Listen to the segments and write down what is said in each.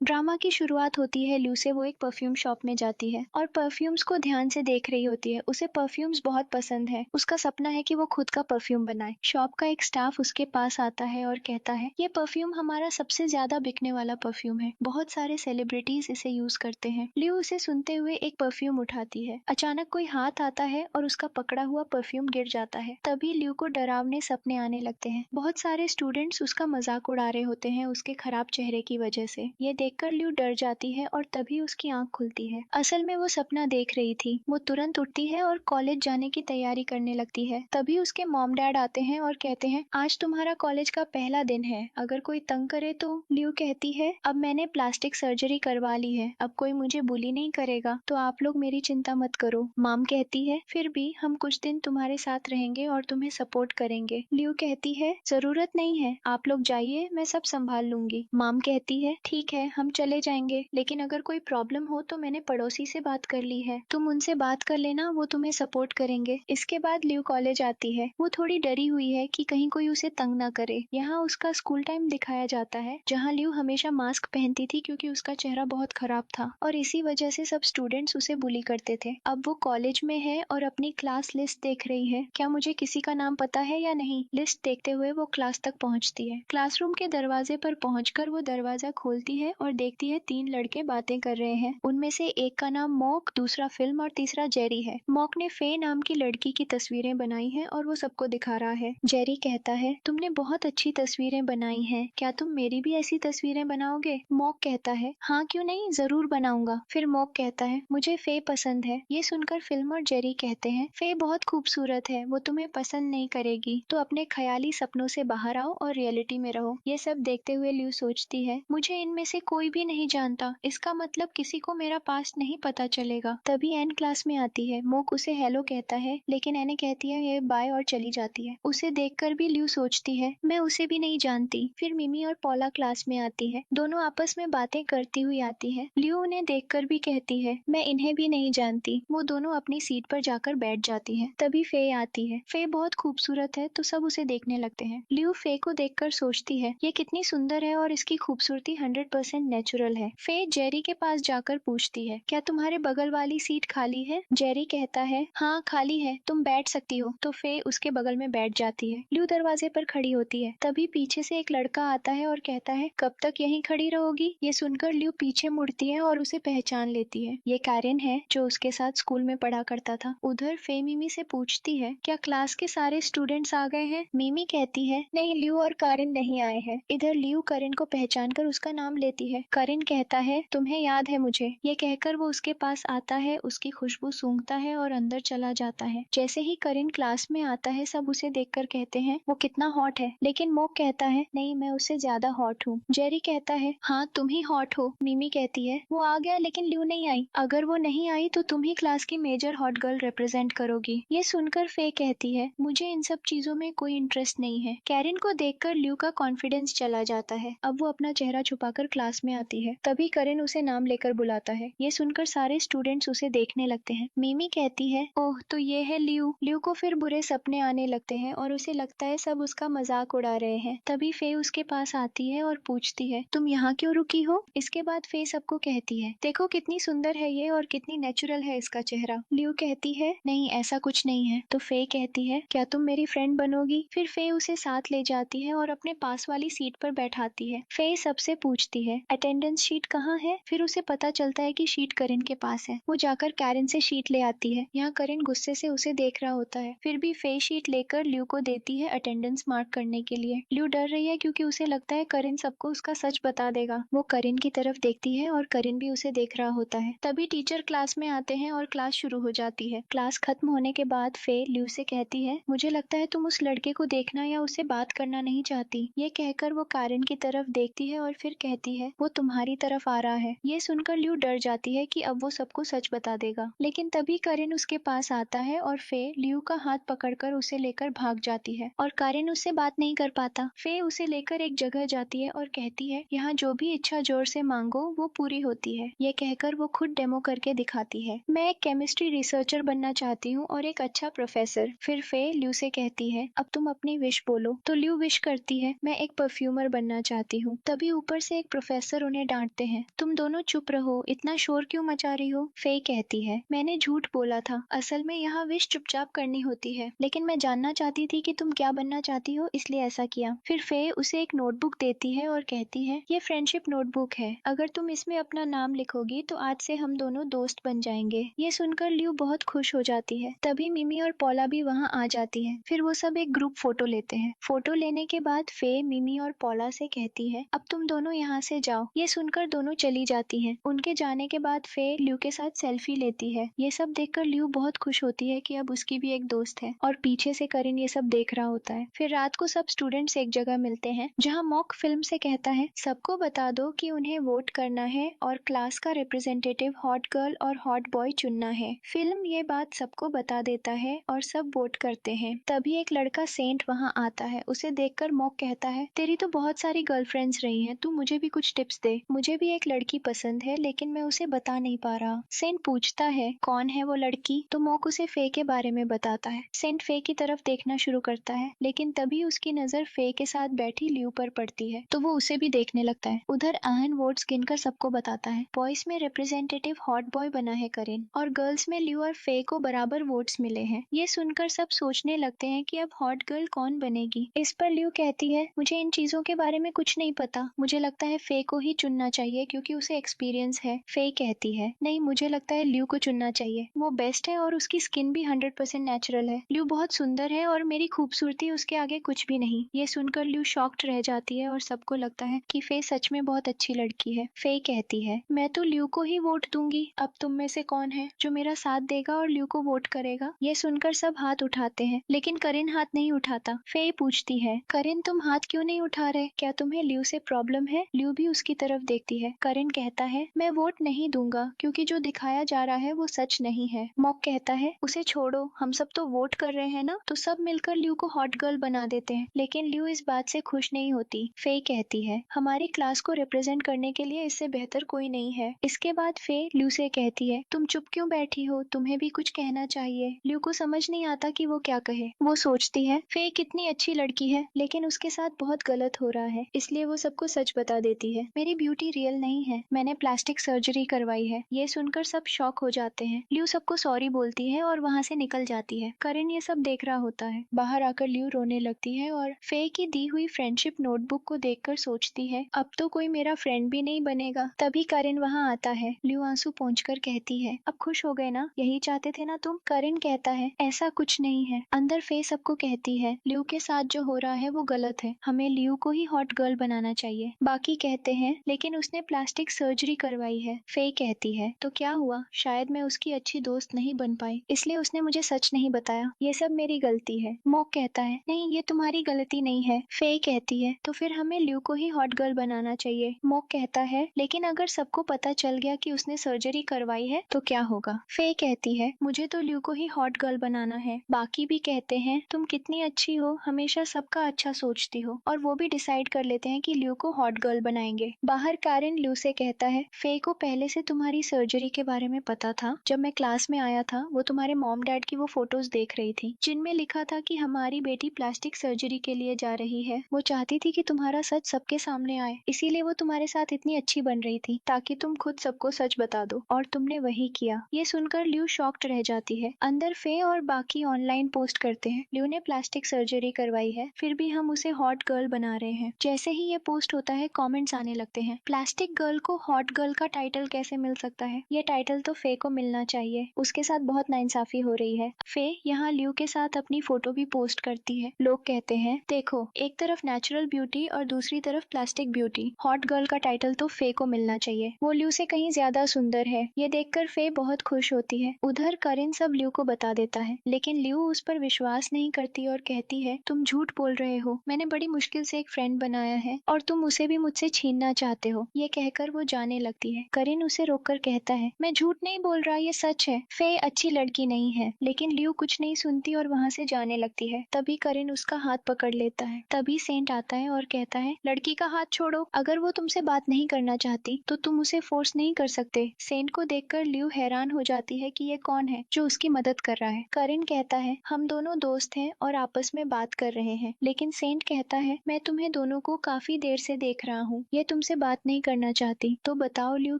Drama की शुरुआत होती है ल्यू से। वो एक परफ्यूम शॉप में जाती है और परफ्यूम्स को ध्यान से देख रही होती है। उसे परफ्यूम्स बहुत पसंद है। उसका सपना है कि वो खुद का परफ्यूम बनाए। शॉप का एक स्टाफ उसके पास आता है और कहता है, ये परफ्यूम हमारा सबसे ज्यादा बिकने वाला परफ्यूम है, बहुत सारे सेलिब्रिटीज इसे यूज करते हैं। ल्यू उसे सुनते हुए एक परफ्यूम उठाती है। अचानक कोई हाथ आता है और उसका पकड़ा हुआ परफ्यूम गिर जाता है। तभी ल्यू को डरावने सपने आने लगते हैं। बहुत सारे स्टूडेंट्स उसका मजाक उड़ा रहे होते हैं उसके खराब चेहरे की वजह से। ये देखकर ल्यू डर जाती है और तभी उसकी आंख खुलती है। असल में वो सपना देख रही थी। वो तुरंत उठती है और कॉलेज जाने की तैयारी करने लगती है। तभी उसके मॉम डैड आते हैं और कहते हैं, आज तुम्हारा कॉलेज का पहला दिन है, अगर कोई तंग करे तो। ल्यू कहती है, अब मैंने प्लास्टिक सर्जरी करवा ली है, अब कोई मुझे बुली नहीं करेगा, तो आप लोग मेरी चिंता मत करो। मॉम कहती है, फिर भी हम कुछ दिन तुम्हारे साथ रहेंगे और तुम्हें सपोर्ट करेंगे। ल्यू कहती है, जरूरत नहीं है, आप लोग जाइए, मैं सब संभाल लूंगी। मॉम कहती है, ठीक है, हम चले जाएंगे, लेकिन अगर कोई प्रॉब्लम हो तो मैंने पड़ोसी से बात कर ली है, तुम उनसे बात कर लेना, वो तुम्हें सपोर्ट करेंगे। इसके बाद ल्यू कॉलेज आती है। वो थोड़ी डरी हुई है कि कहीं कोई उसे तंग ना करे। यहाँ उसका स्कूल टाइम दिखाया जाता है, जहाँ ल्यू हमेशा मास्क पहनती थी क्योंकि उसका चेहरा बहुत खराब था और इसी वजह से सब स्टूडेंट्स उसे बुली करते थे। अब वो कॉलेज में है और अपनी क्लास लिस्ट देख रही है। क्या मुझे किसी का नाम पता है या नहीं? लिस्ट देखते हुए वो क्लास तक पहुंचती है। क्लासरूम के दरवाजे पर पहुंचकर वो दरवाजा खोलती है और देखती है 3 लड़के बातें कर रहे हैं। उनमें से एक का नाम मॉक, दूसरा फिल्म और तीसरा जेरी है। मॉक ने फे नाम की लड़की की तस्वीरें बनाई हैं और वो सबको दिखा रहा है। जेरी कहता है, तुमने बहुत अच्छी तस्वीरें बनाई हैं, क्या तुम मेरी भी ऐसी तस्वीरें बनाओगे? मॉक कहता है, हाँ क्यों नहीं, जरूर बनाऊंगा। फिर मॉक कहता है, मुझे फे पसंद है। ये सुनकर फिल्म और जेरी कहते हैं, फे बहुत खूबसूरत है, वो तुम्हें पसंद नहीं करेगी, तो अपने ख्याली सपनों से बाहर आओ और रियलिटी में रहो। ये सब देखते हुए ल्यू सोचती है, मुझे इनमें से कोई भी नहीं जानता, इसका मतलब किसी को मेरा पास्ट नहीं पता चलेगा। तभी एन क्लास में आती है। मोक उसे हेलो कहता है, लेकिन एने कहती है ये बाय और चली जाती है। उसे देखकर भी ल्यू सोचती है, मैं उसे भी नहीं जानती। फिर मिमी और पॉला क्लास में आती है। दोनों आपस में बातें करती हुई आती है। ल्यू उन्हें देखकर भी कहती है, मैं इन्हें भी नहीं जानती। वो दोनों अपनी सीट पर जाकर बैठ जाती है। तभी फे आती है। फे बहुत खूबसूरत है तो सब उसे देखने लगते हैं। ल्यू फे को देखकर सोचती है, ये कितनी सुंदर है और इसकी खूबसूरती 100% नेचुरल है। फे जेरी के पास जाकर पूछती है, क्या तुम्हारे बगल वाली सीट खाली है? जेरी कहता है, हाँ खाली है, तुम बैठ सकती हो। तो फे उसके बगल में बैठ जाती है। ल्यू दरवाजे पर खड़ी होती है। तभी पीछे से एक लड़का आता है और कहता है, कब तक यहीं खड़ी रहोगी? ये सुनकर ल्यू पीछे मुड़ती है और उसे पहचान लेती है। ये कैरन है जो उसके साथ स्कूल में पढ़ा करता था। उधर फे मिमी से पूछती है, क्या क्लास के सारे स्टूडेंट्स आ गए हैं? मिमी कहती है, नहीं, ल्यू और करण नहीं आए हैं। इधर ल्यू करण को पहचान कर उसका नाम लेती है। करण कहता है, तुम्हें याद है मुझे? ये कहकर वो उसके पास आता है, उसकी खुशबू सूंघता है और अंदर चला जाता है। जैसे ही करण क्लास में आता है, सब उसे देखकर कहते हैं, वो कितना हॉट है। लेकिन मोक कहता है, नहीं, मैं उससे ज्यादा हॉट हूँ। जेरी कहता है, हाँ तुम ही हॉट हो। मिमी कहती है, वो आ गया लेकिन ल्यू नहीं आई। अगर वो नहीं आई तो तुम ही क्लास की मेजर हॉट गर्ल रिप्रेजेंट करोगी। ये सुनकर फे कहती है, मुझे इन सब चीजों में कोई इंटरेस्ट नहीं है। कैरन को देखकर ल्यू का कॉन्फिडेंस चला जाता है। अब वो अपना चेहरा छुपाकर क्लास में आती है। तभी करण उसे नाम लेकर बुलाता है। ये सुनकर सारे स्टूडेंट्स उसे देखने लगते हैं। मिमी कहती है, ओह तो ये है ल्यू। ल्यू को फिर बुरे सपने आने लगते हैं और उसे लगता है सब उसका मजाक उड़ा रहे हैं। तभी फे उसके पास आती है और पूछती है, तुम यहाँ क्यों रुकी हो? इसके बाद फे सबको कहती है, देखो कितनी सुंदर है ये और कितनी नेचुरल है इसका चेहरा। ल्यू कहती है, नहीं ऐसा कुछ नहीं है। तो फे कहती है, क्या तुम मेरी फ्रेंड बनोगी? फिर फे उसे साथ ले जाती है और अपने पास वाली सीट पर बैठाती है। फे सबसे पूछती है, अटेंडेंस शीट कहाँ है? फिर उसे पता चलता है कि शीट करण के पास है। वो जाकर कैरन से शीट ले आती है। यहाँ करण गुस्से से उसे देख रहा होता है। फिर भी फे शीट लेकर ल्यू को देती है अटेंडेंस मार्क करने के लिए। ल्यू डर रही है क्योंकि उसे लगता है करण सबको उसका सच बता देगा। वो करण की तरफ देखती है और करण भी उसे देख रहा होता है। तभी टीचर क्लास में आते हैं और क्लास शुरू हो जाती है। क्लास खत्म होने के बाद फे ल्यू से कहती है, मुझे लगता है तुम उस लड़के को देखना या उससे बात करना नहीं चाहती। ये कहकर वो करण की तरफ देखती है और फिर कहती है, वो तुम्हारी तरफ आ रहा है। ये सुनकर ल्यू डर जाती है कि अब वो सबको सच बता देगा। लेकिन तभी करण उसके पास आता है और फे ल्यू का हाथ पकड़कर उसे लेकर भाग जाती है और करण उससे बात नहीं कर पाता। फे उसे लेकर एक जगह जाती है और कहती है, यहाँ जो भी इच्छा जोर से मांगो वो पूरी होती है। ये कहकर वो खुद डेमो करके दिखाती है, मैं एक केमिस्ट्री रिसर्चर बनना चाहती हूँ और एक अच्छा प्रोफेसर। फिर फे ल्यू से कहती है, अब तुम अपनी विश बोलो। तो ल्यू विश करती है, मैं एक परफ्यूमर बनना चाहती हूँ। तभी ऊपर से एक प्रोफेसर प्रोफेसर उन्हें डांटते हैं। तुम दोनों चुप रहो, इतना शोर क्यों मचा रही हो? फे कहती है, मैंने झूठ बोला था, असल में यहाँ विश चुपचाप करनी होती है, लेकिन मैं जानना चाहती थी कि तुम क्या बनना चाहती हो, इसलिए ऐसा किया। फिर फे उसे एक नोटबुक देती है और कहती है, ये फ्रेंडशिप नोटबुक है, अगर तुम इसमें अपना नाम लिखोगी तो आज से हम दोनों दोस्त बन जाएंगे। ये सुनकर ल्यू बहुत खुश हो जाती है। तभी मिमी और पॉला भी वहाँ आ जाती है। फिर वो सब एक ग्रुप फोटो लेते हैं। फोटो लेने के बाद फे मिमी और पॉला से कहती है, अब तुम दोनों यहाँ से जाओ। ये सुनकर दोनों चली जाती हैं। उनके जाने के बाद फे ल्यू के साथ सेल्फी लेती है। ये सब देखकर ल्यू बहुत खुश होती है कि अब उसकी भी एक दोस्त है, और पीछे से करिन ये सब देख रहा होता है। फिर रात को सब स्टूडेंट्स एक जगह मिलते हैं जहाँ मॉक फिल्म से कहता है, सबको बता दो कि उन्हें वोट करना है और क्लास का रिप्रेजेंटेटिव हॉट गर्ल और हॉट बॉय चुनना है। फिल्म ये बात सबको बता देता है और सब वोट करते हैं। तभी एक लड़का सेंट वहाँ आता है। उसे देखकर मॉक कहता है, तेरी तो बहुत सारी गर्लफ्रेंड्स रही हैं, तू मुझे भी कुछ टिप्स दे। मुझे भी एक लड़की पसंद है, लेकिन मैं उसे बता नहीं पा रहा। सेंट पूछता है, कौन है वो लड़की? तो मॉक उसे फे के बारे में बताता है। सेंट फे की तरफ देखना शुरू करता है, लेकिन तभी उसकी नजर फे के साथ बैठी ल्यू पर पड़ती है, तो वो उसे भी देखने लगता है। उधर आहन वोट्स गिनकर सबको बताता है। बॉयज में रिप्रेजेंटेटिव हॉट बॉय बना है करिन, और गर्ल्स में ल्यू और फे को बराबर वोट्स मिले हैं। ये सुनकर सब सोचने लगते हैं कि अब हॉट गर्ल कौन बनेगी। इस पर ल्यू कहती है, मुझे इन चीजों के बारे में कुछ नहीं पता, मुझे लगता है फे को ही चुनना चाहिए क्योंकि उसे एक्सपीरियंस है। फे कहती है, नहीं, मुझे लगता है ल्यू को चुनना चाहिए, वो बेस्ट है और उसकी स्किन भी 100% नेचुरल है। ल्यू बहुत सुंदर है और मेरी खूबसूरती उसके आगे कुछ भी नहीं। ये सुनकर ल्यू शॉक्ड रह जाती है और सबको लगता है कि फे सच में बहुत अच्छी लड़की है। फे कहती है, मैं तो ल्यू को ही वोट दूंगी। अब तुम में से कौन है जो मेरा साथ देगा और ल्यू को वोट करेगा? ये सुनकर सब हाथ उठाते हैं, लेकिन करिन हाथ नहीं उठाता। फे पूछती है, करिन तुम हाथ क्यों नहीं उठा रहे? क्या तुम्हें ल्यू से प्रॉब्लम है? ल्यू भी उसकी तरफ देखती है। करिन कहता है, मैं वोट नहीं दूंगा क्योंकि जो दिखाया जा रहा है वो सच नहीं है। मॉक कहता है, उसे छोड़ो, हम सब तो वोट कर रहे हैं ना, तो सब मिलकर ल्यू को हॉट गर्ल बना देते हैं। लेकिन ल्यू इस बात से खुश नहीं होती। फे कहती है, हमारी क्लास को रिप्रेजेंट करने के लिए इससे बेहतर कोई नहीं है। इसके बाद फे ल्यू से कहती है, तुम चुप क्यों बैठी हो, तुम्हें भी कुछ कहना चाहिए। ल्यू को समझ नहीं आता कि वो क्या कहे। वो सोचती है फे कितनी अच्छी लड़की है, लेकिन उसके साथ बहुत गलत हो रहा है, इसलिए वो सबको सच बता देती है। मेरी ब्यूटी रियल नहीं है, मैंने प्लास्टिक सर्जरी करवाई है। ये सुनकर सब शॉक हो जाते हैं। ल्यू सबको सॉरी बोलती है और वहाँ से निकल जाती है। करिन ये सब देख रहा होता है। बाहर आकर ल्यू रोने लगती है और फे की दी हुई फ्रेंडशिप नोटबुक को देखकर सोचती है, अब तो कोई मेरा फ्रेंड भी नहीं बनेगा। तभी करिन वहाँ आता है। ल्यू आंसू पोंछकर कहती है, अब खुश हो गए ना, यही चाहते थे ना तुम? करिन कहता है, ऐसा कुछ नहीं है। अंदर फे सबको कहती है, ल्यू के साथ जो हो रहा है वो गलत है, हमें ल्यू को ही हॉट गर्ल बनाना चाहिए। बाकी कहते हैं, लेकिन उसने प्लास्टिक सर्जरी करवाई है। फे कहती है, तो क्या हुआ, शायद मैं उसकी अच्छी दोस्त नहीं बन पाई, इसलिए उसने मुझे सच नहीं बताया, ये सब मेरी गलती है। मॉक कहता है, नहीं, ये तुम्हारी गलती नहीं है। फे कहती है, तो फिर हमें ल्यू को ही हॉट गर्ल बनाना चाहिए। मॉक कहता है, लेकिन अगर सबको पता चल गया कि उसने सर्जरी करवाई है तो क्या होगा? फे कहती है, मुझे तो ल्यू को ही हॉट गर्ल बनाना है। बाकी भी कहते हैं, तुम कितनी अच्छी हो, हमेशा सबका अच्छा सोचती हो, और वो भी डिसाइड कर लेते हैं कि ल्यू को हॉट गर्ल बनाएंगे। बाहर कारिन ल्यू से कहता है, फे को पहले से तुम्हारी सर्जरी के बारे में पता था। जब मैं क्लास में आया था, वो तुम्हारे मॉम डैड की वो फोटोज देख रही थी जिनमें लिखा था कि हमारी बेटी प्लास्टिक सर्जरी के लिए जा रही है। वो चाहती थी कि तुम्हारा सच सबके सामने आए, इसीलिए वो तुम्हारे साथ इतनी अच्छी बन रही थी ताकि तुम खुद सबको सच बता दो, और तुमने वही किया। ये सुनकर ल्यू शॉक्ड रह जाती है। अंदर फे और बाकी ऑनलाइन पोस्ट करते हैं, ल्यू ने प्लास्टिक सर्जरी करवाई है, फिर भी हम उसे हॉट गर्ल बना रहे हैं। जैसे ही ये पोस्ट होता है, कमेंट्स आने लगते हैं, प्लास्टिक गर्ल को हॉट गर्ल का टाइटल कैसे मिल सकता है? ये टाइटल तो फे को मिलना चाहिए, उसके साथ बहुत नाइंसाफी हो रही है। फे यहाँ ल्यू के साथ अपनी फोटो भी पोस्ट करती है। लोग कहते हैं, देखो, एक तरफ नेचुरल ब्यूटी और दूसरी तरफ प्लास्टिक ब्यूटी, हॉट गर्ल का टाइटल तो फे को मिलना चाहिए, वो ल्यू से कहीं ज्यादा सुंदर है। ये देखकर फे बहुत खुश होती है। उधर करिन सब ल्यू को बता देता है, लेकिन ल्यू उस पर विश्वास नहीं करती और कहती है, तुम झूठ बोल रहे हो, मैंने बड़ी मुश्किल से एक फ्रेंड बनाया है और तुम उसे भी मुझसे छीनना चाहते हो। ये कहकर वो जाने लगती है। करिन उसे रोककर कहता है, मैं झूठ नहीं बोल रहा, ये सच है, फे अच्छी लड़की नहीं है। लेकिन ल्यू कुछ नहीं सुनती और वहाँ से जाने लगती है। तभी करिन उसका हाथ पकड़ लेता है। तभी सेंट आता है और कहता है, लड़की का हाथ छोड़ो, अगर वो तुमसे बात नहीं करना चाहती तो तुम उसे फोर्स नहीं कर सकते। सेंट को देखकर ल्यू हैरान हो जाती है कि ये कौन है जो उसकी मदद कर रहा है। करिन कहता है, हम दोनों दोस्त हैं और आपस में बात कर रहे हैं। लेकिन सेंट कहता है, मैं तुम्हें दोनों को काफी देर से देख रहा हूँ, ये तुमसे बात नहीं करना चाहती। तो बताओ ल्यू,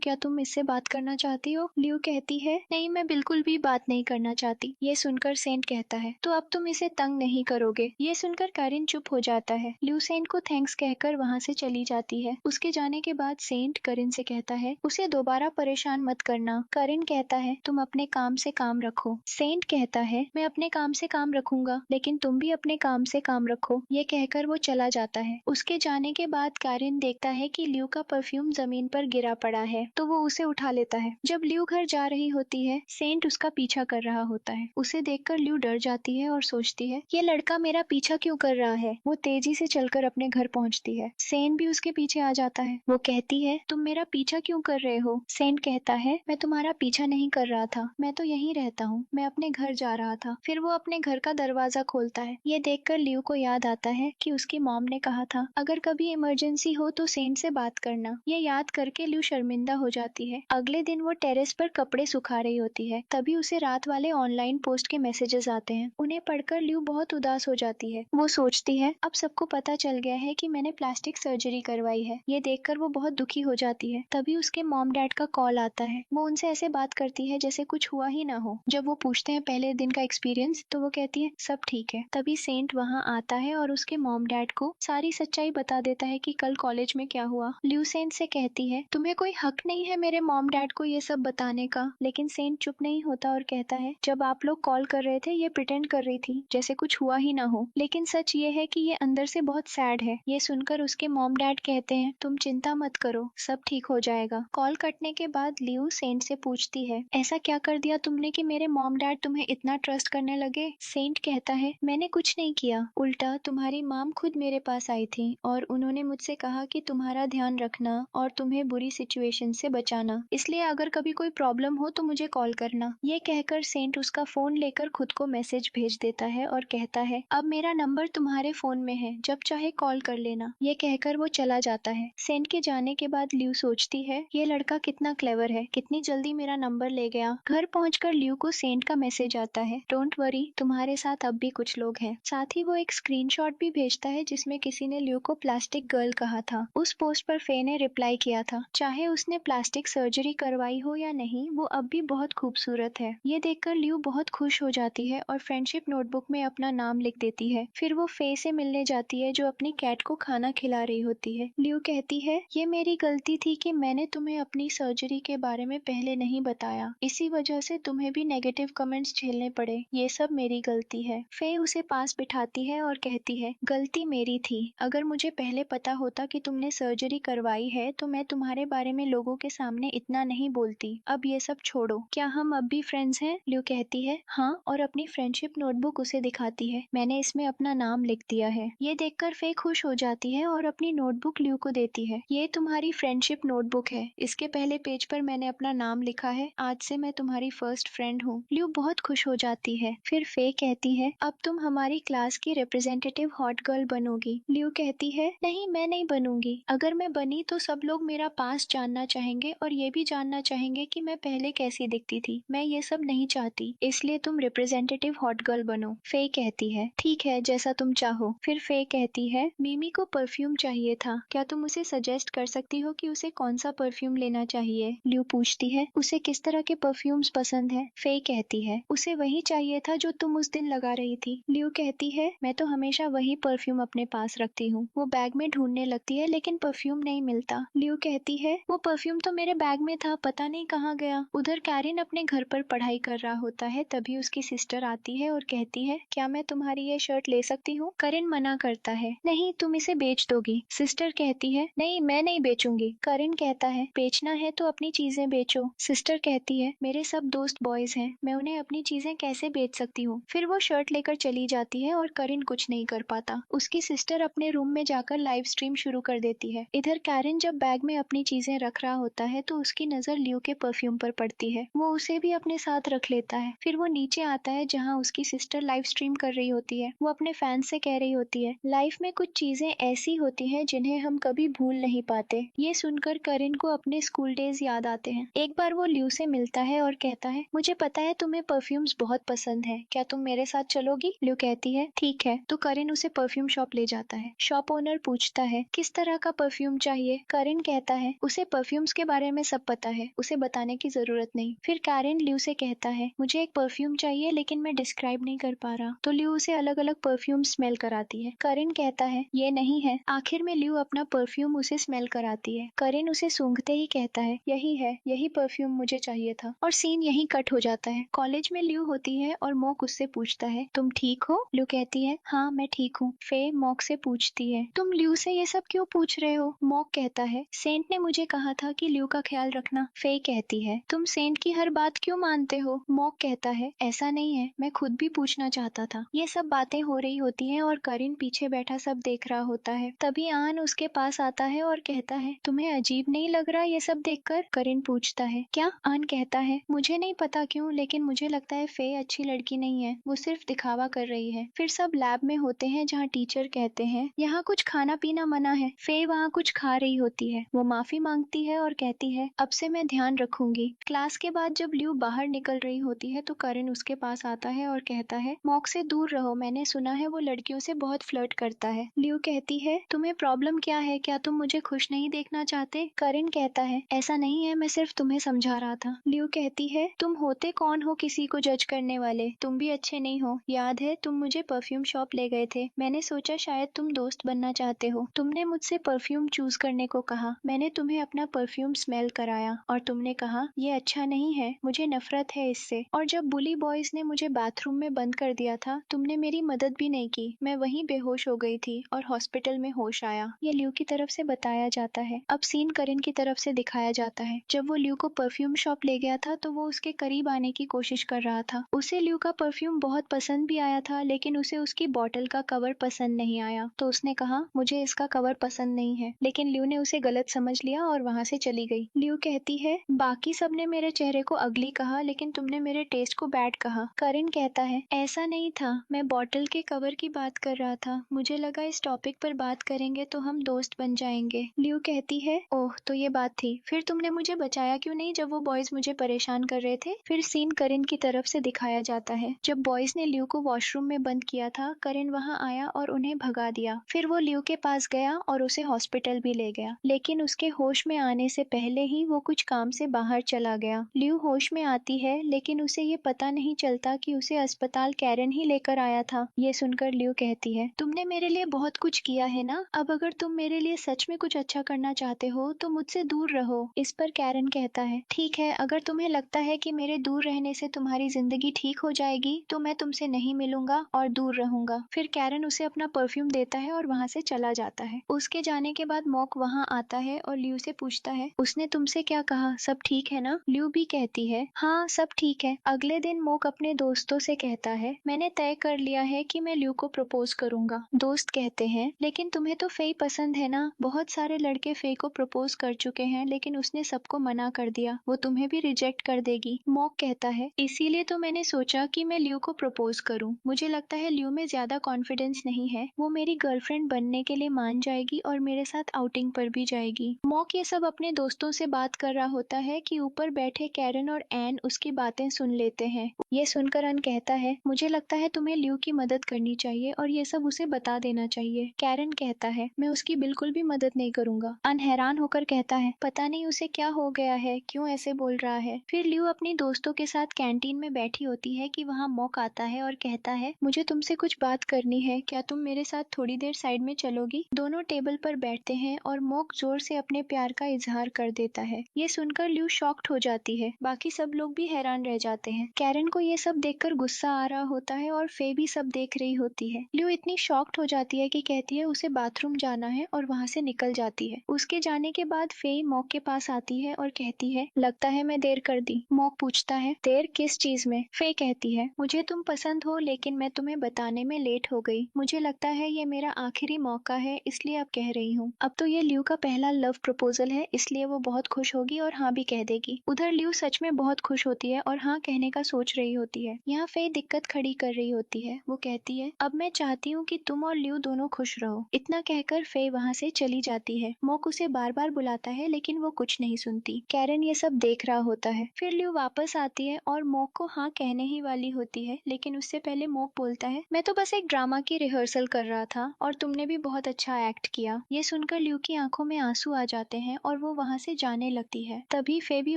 क्या तुम इससे बात करना चाहती हो? ल्यू कहती है, नहीं, मैं बिल्कुल भी बात नहीं करना चाहती। ये सुनकर सेंट कहता है, तो अब तुम इसे तंग नहीं करोगे। ये सुनकर कारिन चुप हो जाता है। ल्यू सेंट को थैंक्स कहकर वहाँ से चली जाती है। उसके जाने के बाद सेंट कारिन से कहता है, उसे दोबारा परेशान मत करना। कारिन कहता है, तुम अपने काम से काम रखो। सेंट कहता है, मैं अपने काम से काम रखूंगा, लेकिन तुम भी अपने काम से काम रखो। ये कहकर वो चला जाता है। उसके जाने के बाद कारिन देखता है कि ल्यू का परफ्यूम जमीन पर गिरा पड़ा है, तो वो उसे उठा लेता है। जब ल्यू घर जा रही होती है, सेंट उसका पीछा कर रहा होता है। उसे देखकर ल्यू डर जाती है और सोचती है, ये लड़का मेरा पीछा क्यों कर रहा है। वो तेजी से चलकर अपने घर पहुंचती है। सेंट भी उसके पीछे आ जाता है। वो कहती है, तुम मेरा पीछा क्यों कर रहे हो? सेंट कहता है, मैं तुम्हारा पीछा नहीं कर रहा था, मैं तो यहीं रहता हूँ, मैं अपने घर जा रहा था। फिर वो अपने घर का दरवाजा खोलता है। ये देखकर ल्यू को याद आता है कि उसकी मॉम ने कहा था, अगर कभी इमरजेंसी हो तो सेंट से बात करना। ये याद करके ल्यू शर्मिंदा हो जाती है। अगले दिन वो टेरेस पर कपड़े सुखा रही होती है, तभी उसे रात वाले ऑनलाइन पोस्ट के मैसेजेस आते हैं। उन्हें पढ़कर ल्यू बहुत उदास हो जाती है। वो सोचती है, अब सबको पता चल गया है कि मैंने प्लास्टिक सर्जरी करवाई है। ये देखकर वो बहुत दुखी हो जाती है। तभी उसके मॉम डैड का कॉल आता है। वो उनसे ऐसे बात करती है जैसे कुछ हुआ ही ना हो। जब वो पूछते हैं पहले दिन का एक्सपीरियंस, तो वो कहती है, सब ठीक है। तभी सेंट वहाँ आता है और उसके मॉम डैड को सारी सच्चाई बता देता है कि कल कॉलेज में क्या हुआ। ल्यू सेंट से कहती है, तुम्हें कोई हक नहीं है मेरे मॉम डैड को ये सब बताने का। लेकिन सेंट चुप नहीं होता और कहता है, जब आप लोग कॉल कर रहे थे ये प्रिटेंड कर रही थी जैसे कुछ हुआ ही ना हो, लेकिन सच ये है कि ये अंदर से बहुत सैड है। ये सुनकर उसके मॉम डैड कहते हैं, तुम चिंता मत करो, सब ठीक हो जाएगा। कॉल कटने के बाद ल्यू सेंट से पूछती है, ऐसा क्या कर दिया तुमने कि मेरे मॉम डैड तुम्हें इतना ट्रस्ट करने लगे? सेंट कहता है, मैंने कुछ नहीं किया, उल्टा तुम्हारी मॉम खुद मेरे पास आई थी और उन्होंने मुझसे कहा कि तुम्हारा ध्यान रखना और तुम्हें बुरी सिचुएशन से बचाना, इसलिए अगर कभी कोई प्रॉब्लम हो तो मुझे कॉल करना। ये कहकर सेंट उसका फोन लेकर खुद को मैसेज भेज देता है और कहता है, अब मेरा नंबर तुम्हारे फोन में है, जब चाहे कॉल कर लेना। ये कहकर वो चला जाता है। सेंट के जाने के बाद ल्यू सोचती है, ये लड़का कितना क्लेवर है, कितनी जल्दी मेरा नंबर ले गया। घर पहुंचकर ल्यू को सेंट का मैसेज आता है, डोंट वरी, तुम्हारे साथ अब भी कुछ लोग हैं। साथ ही वो एक स्क्रीनशॉट भी भेजता है जिसमें किसी ने ल्यू को प्लास्टिक गर्ल कहा था। उस पोस्ट पर फे ने रिप्लाई किया था, चाहे उसने प्लास्टिक सर्जरी करवाई हो या नहीं, वो अब भी बहुत खूबसूरत है। ये देखकर ल्यू बहुत खुश हो जाती है और फ्रेंडशिप नोटबुक में अपना नाम लिख देती है। फिर वो फे से मिलने जाती है जो अपनी कैट को खाना खिला रही होती है। ल्यू कहती है, ये मेरी गलती थी कि मैंने तुम्हें अपनी सर्जरी के बारे में पहले नहीं बताया, इसी वजह से तुम्हें भी नेगेटिव कमेंट्स झेलने पड़े, ये सब मेरी गलती है। फे उसे पास बिठाती है और कहती है, गलती मेरी थी, अगर मुझे पहले पता होता कि तुमने सर्जरी करवाई है तो मैं तुम्हारे बारे में लोगों के सामने इतना नहीं बोलती। अब ये सब छोड़ो, क्या हम अब भी फ्रेंड्स हैं? ल्यू कहती है, हाँ, और अपनी फ्रेंडशिप नोटबुक उसे दिखाती है, मैंने इसमें अपना नाम लिख दिया है। ये देखकर फे खुश हो जाती है और अपनी नोटबुक ल्यू को देती है। ये तुम्हारी फ्रेंडशिप नोटबुक है, इसके पहले पेज पर मैंने अपना नाम लिखा है, आज से मैं तुम्हारी फर्स्ट फ्रेंड हूँ। ल्यू बहुत खुश हो जाती है। फिर फे कहती है, अब तुम हमारी क्लास की रिप्रेजेंटेटिव हॉट गर्ल बनोगी। ल्यू कहती है, नहीं, मैं नहीं बनूंगी, अगर मैं बनी तो सब लोग मेरा पास्ट जानना चाहेंगे और ये भी जानना चाहेंगे कि मैं पहले कैसी दिखती थी। मैं ये सब नहीं चाहती, इसलिए तुम रिप्रेजेंटेटिव हॉट गर्ल बनो। फे कहती है, ठीक है, जैसा तुम चाहो। फिर फे कहती है, मिमी को परफ्यूम चाहिए था, क्या तुम उसे सजेस्ट कर सकती हो कि उसे कौन सा परफ्यूम लेना चाहिए? ल्यू पूछती है, उसे किस तरह के परफ्यूम्स पसंद है? फे कहती है, उसे वही चाहिए था जो तुम उस दिन लगा रही थी। ल्यू कहती है, मैं तो हमेशा वही परफ्यूम अपने पास रखती हूँ। वो बैग में ढूंढने लगती है लेकिन परफ्यूम नहीं मिलता। ल्यू कहती है, वो परफ्यूम तो मेरे बैग में था, पता नहीं कहाँ गया। उधर कैरिन अपने घर पर पढ़ाई कर रहा होता है, तभी उसकी सिस्टर आती है और कहती है, क्या मैं तुम्हारी ये शर्ट ले सकती हूँ? करिन मना करता है, नहीं, तुम इसे बेच दोगी। सिस्टर कहती है, नहीं, मैं नहीं बेचूंगी। करिन कहता है, बेचना है तो अपनी चीजें बेचो। सिस्टर कहती है, मेरे सब दोस्त बॉयज हैं, मैं उन्हें अपनी चीजें कैसे बेच सकती हूँ? फिर वो शर्ट लेकर चली जाती है और करिन कुछ नहीं कर पाता। उसकी सिस्टर अपने रूम में जाकर लाइव स्ट्रीम शुरू कर देती है। इधर कैरिन जब बैग में अपनी चीजें रख रहा होता है तो उसकी नजर ल्यू के परफ्यूम पर पड़ती है। वो उसे भी अपने साथ रख लेता है। फिर वो नीचे आता है जहाँ उसकी सिस्टर लाइव स्ट्रीम कर रही होती है। वो अपने फैंस से कह रही होती है, लाइफ में कुछ चीजें ऐसी होती हैं जिन्हें हम कभी भूल नहीं पाते। ये सुनकर करिन को अपने स्कूल डेज याद आते हैं। एक बार वो ल्यू से मिलता है और कहता है, मुझे पता है तुम्हें परफ्यूम्स बहुत पसंद है, क्या तुम मेरे साथ चलोगी? ल्यू कहती है, ठीक है। तो करिन उसे परफ्यूम शॉप ले जाता है। शॉप ओनर पूछता है, किस तरह का परफ्यूम परफ्यूम चाहिए। करण कहता है उसे परफ्यूम्स के बारे में सब पता है, उसे बताने की जरूरत नहीं। फिर कैरन ल्यू से कहता है मुझे एक परफ्यूम चाहिए लेकिन मैं डिस्क्राइब नहीं कर पा रहा, तो ल्यू उसे अलग अलग परफ्यूम स्मेल कराती है। करण कहता है ये नहीं है। आखिर में ल्यू अपना परफ्यूम उसे स्मेल कराती है। करण उसे सूंघते ही कहता है यही है, यही परफ्यूम मुझे चाहिए था। और सीन यही कट हो जाता है। कॉलेज में ल्यू होती है और मॉक उससे पूछता है तुम ठीक हो? ल्यू कहती है हाँ मैं ठीक हूँ। फे मॉक से पूछती है तुम ल्यू से ये सब क्यों पूछ रहे हो? मॉक कहता है सेंट ने मुझे कहा था कि ल्यू का ख्याल रखना। फे कहती है तुम सेंट की हर बात क्यों मानते हो? मॉक कहता है ऐसा नहीं है, मैं खुद भी पूछना चाहता था। ये सब बातें हो रही होती हैं और करीन पीछे बैठा सब देख रहा होता है। तभी आन उसके पास आता है और कहता है तुम्हें अजीब नहीं लग रहा ये सब देखकर? करीन पूछता है क्या? आन कहता है मुझे नहीं पता क्यों, लेकिन मुझे लगता है फे अच्छी लड़की नहीं है, वो सिर्फ दिखावा कर रही है। फिर सब लैब में होते हैं जहाँ टीचर कहते हैं यहाँ कुछ खाना पीना मना है। फे वहाँ कुछ खा रही होती है, वो माफी मांगती है और कहती है अब से मैं ध्यान रखूंगी। क्लास के बाद जब ल्यू बाहर निकल रही होती है तो करण उसके पास आता है और कहता है मॉक से दूर रहो, मैंने सुना है वो लड़कियों से बहुत फ्लर्ट करता है। ल्यू कहती है तुम्हें प्रॉब्लम क्या है, क्या तुम मुझे खुश नहीं देखना चाहते? करण कहता है ऐसा नहीं है, मैं सिर्फ तुम्हें समझा रहा था। ल्यू कहती है तुम होते कौन हो किसी को जज करने वाले, तुम भी अच्छे नहीं हो। याद है तुम मुझे परफ्यूम शॉप ले गए थे, मैंने सोचा शायद तुम दोस्त बनना चाहते हो। तुमने मुझसे परफ्यूम चूज करने को कहा, मैंने तुम्हें अपना परफ्यूम स्मेल कराया और तुमने कहा ये अच्छा नहीं है, मुझे नफरत है इससे। और जब बुली बॉयज ने मुझे बाथरूम में बंद कर दिया था तुमने मेरी मदद भी नहीं की, मैं वहीं बेहोश हो गई थी और हॉस्पिटल में होश आया। ये ल्यू की तरफ से बताया जाता है। अब सीन करण की तरफ से दिखाया जाता है। जब वो ल्यू को परफ्यूम शॉप ले गया था तो वो उसके करीब आने की कोशिश कर रहा था। उसे ल्यू का परफ्यूम बहुत पसंद भी आया था, लेकिन उसे उसकी बॉटल का कवर पसंद नहीं आया, तो उसने कहा मुझे इसका कवर पसंद नहीं है। लेकिन ल्यू ने उसे गलत समझ लिया और वहाँ से चली गई। ल्यू कहती है बाकी सबने मेरे चेहरे को अगली कहा लेकिन तुमने मेरे टेस्ट को बैड कहा। करण कहता है ऐसा नहीं था, मैं बॉटल के कवर की बात कर रहा था, मुझे लगा इस टॉपिक पर बात करेंगे तो हम दोस्त बन जाएंगे। ल्यू कहती है ओह तो ये बात थी, फिर तुमने मुझे बचाया क्यों नहीं जब वो बॉयज मुझे परेशान कर रहे थे? फिर सीन करण की तरफ से दिखाया जाता है। जब बॉयज ने ल्यू को वॉशरूम में बंद किया था करण वहाँ आया और उन्हें भगा दिया। फिर वो ल्यू के पास गया और उसे हॉस्पिटल भी ले गया, लेकिन उसके होश में आने से पहले ही वो कुछ काम से बाहर चला गया। ल्यू होश में आती है लेकिन उसे ये पता नहीं चलता कि उसे अस्पताल कैरन ही लेकर आया था। ये सुनकर ल्यू कहती है तुमने मेरे लिए बहुत कुछ किया है ना, अब अगर तुम मेरे लिए सच में कुछ अच्छा करना चाहते हो तो मुझसे दूर रहो। इस पर कैरन कहता है ठीक है, अगर तुम्हें लगता है कि मेरे दूर रहने से तुम्हारी जिंदगी ठीक हो जाएगी तो मैं तुमसे नहीं मिलूंगा और दूर रहूंगा। फिर कैरन उसे अपना परफ्यूम देता है और वहाँ से चला जाता है। उसके जाने के बाद मॉक वहाँ आता है और ल्यू से पूछता है उसने तुमसे क्या कहा, सब ठीक है ना? ल्यू भी कहती है हाँ सब ठीक है। अगले दिन मॉक अपने दोस्तों से कहता है मैंने तय कर लिया है कि मैं ल्यू को प्रपोज करूंगा। दोस्त कहते हैं लेकिन तुम्हें तो फे पसंद है ना, बहुत सारे लड़के फे को प्रपोज कर चुके हैं लेकिन उसने सबको मना कर दिया, वो तुम्हें भी रिजेक्ट कर देगी। मॉक कहता है इसीलिए तो मैंने सोचा कि मैं ल्यू को प्रपोज करूं, मुझे लगता है ल्यू में ज्यादा कॉन्फिडेंस नहीं है, वो मेरी गर्लफ्रेंड बनने के लिए मान जाएगी और मेरे साथ आउटिंग पर भी जाएगी। मॉक ये सब अपने दोस्तों से बात कर रहा होता है कि ऊपर बैठे कैरन और एन उसकी बातें सुन लेते हैं। ये सुनकर अन कहता है मुझे लगता है तुम्हें ल्यू की मदद करनी चाहिए और ये सब उसे बता देना चाहिए। कैरन कहता है मैं उसकी बिल्कुल भी मदद नहीं करूंगा। अन हैरान होकर कहता है पता नहीं उसे क्या हो गया है, क्यों ऐसे बोल रहा है। फिर ल्यू अपनी दोस्तों के साथ कैंटीन में बैठी होती है कि वहाँ मॉक आता है और कहता है मुझे तुमसे कुछ बात करनी है, क्या तुम मेरे साथ थोड़ी देर साइड में चलोगी? दोनों टेबल पर बैठते हैं और मॉक जोर से अपने प्यार का इजहार कर देता है। ये सुनकर ल्यू शॉक्ड हो जाती है, बाकी सब लोग भी हैरान रह जाते हैं। कैरन को ये सब देखकर गुस्सा आ रहा होता है और फे भी सब देख रही होती है। ल्यू इतनी शॉक्ड हो जाती है कि कहती है उसे बाथरूम जाना है और वहाँ से निकल जाती है। उसके जाने के बाद फे मॉक के पास आती है और कहती है लगता है मैं देर कर दी। मॉक पूछता है देर किस चीज में? फे कहती है मुझे तुम पसंद हो लेकिन मैं तुम्हें बताने में लेट हो गई, मुझे लगता है ये मेरा आखिरी मौका है इसलिए अब कह रही हूँ। अब तो ये ल्यू का पहला लव प्रपोजल है इसलिए वो बहुत खुश होगी और हाँ भी कह देगी। उधर ल्यू सच में बहुत खुश होती है और हाँ कहने का सोच रही होती है। यहाँ फे दिक्कत खड़ी कर रही होती है, वो कहती है अब मैं चाहती हूँ कि तुम और ल्यू दोनों खुश रहो। इतना कहकर फे वहाँ से चली जाती है। मॉक उसे बार बार बुलाता है लेकिन वो कुछ नहीं सुनती। कैरन ये सब देख रहा होता है। फिर ल्यू वापस आती है और मॉक को हाँ कहने ही वाली होती है, लेकिन उससे पहले मॉक बोलता है मैं तो बस एक ड्रामा की रिहर्सल कर रहा था और तुमने भी बहुत अच्छा एक्ट किया। ये सुनकर सुनकर ल्यू की आंखों में आंसू आ जाते हैं और वो वहाँ से जाने लगती है। तभी फे भी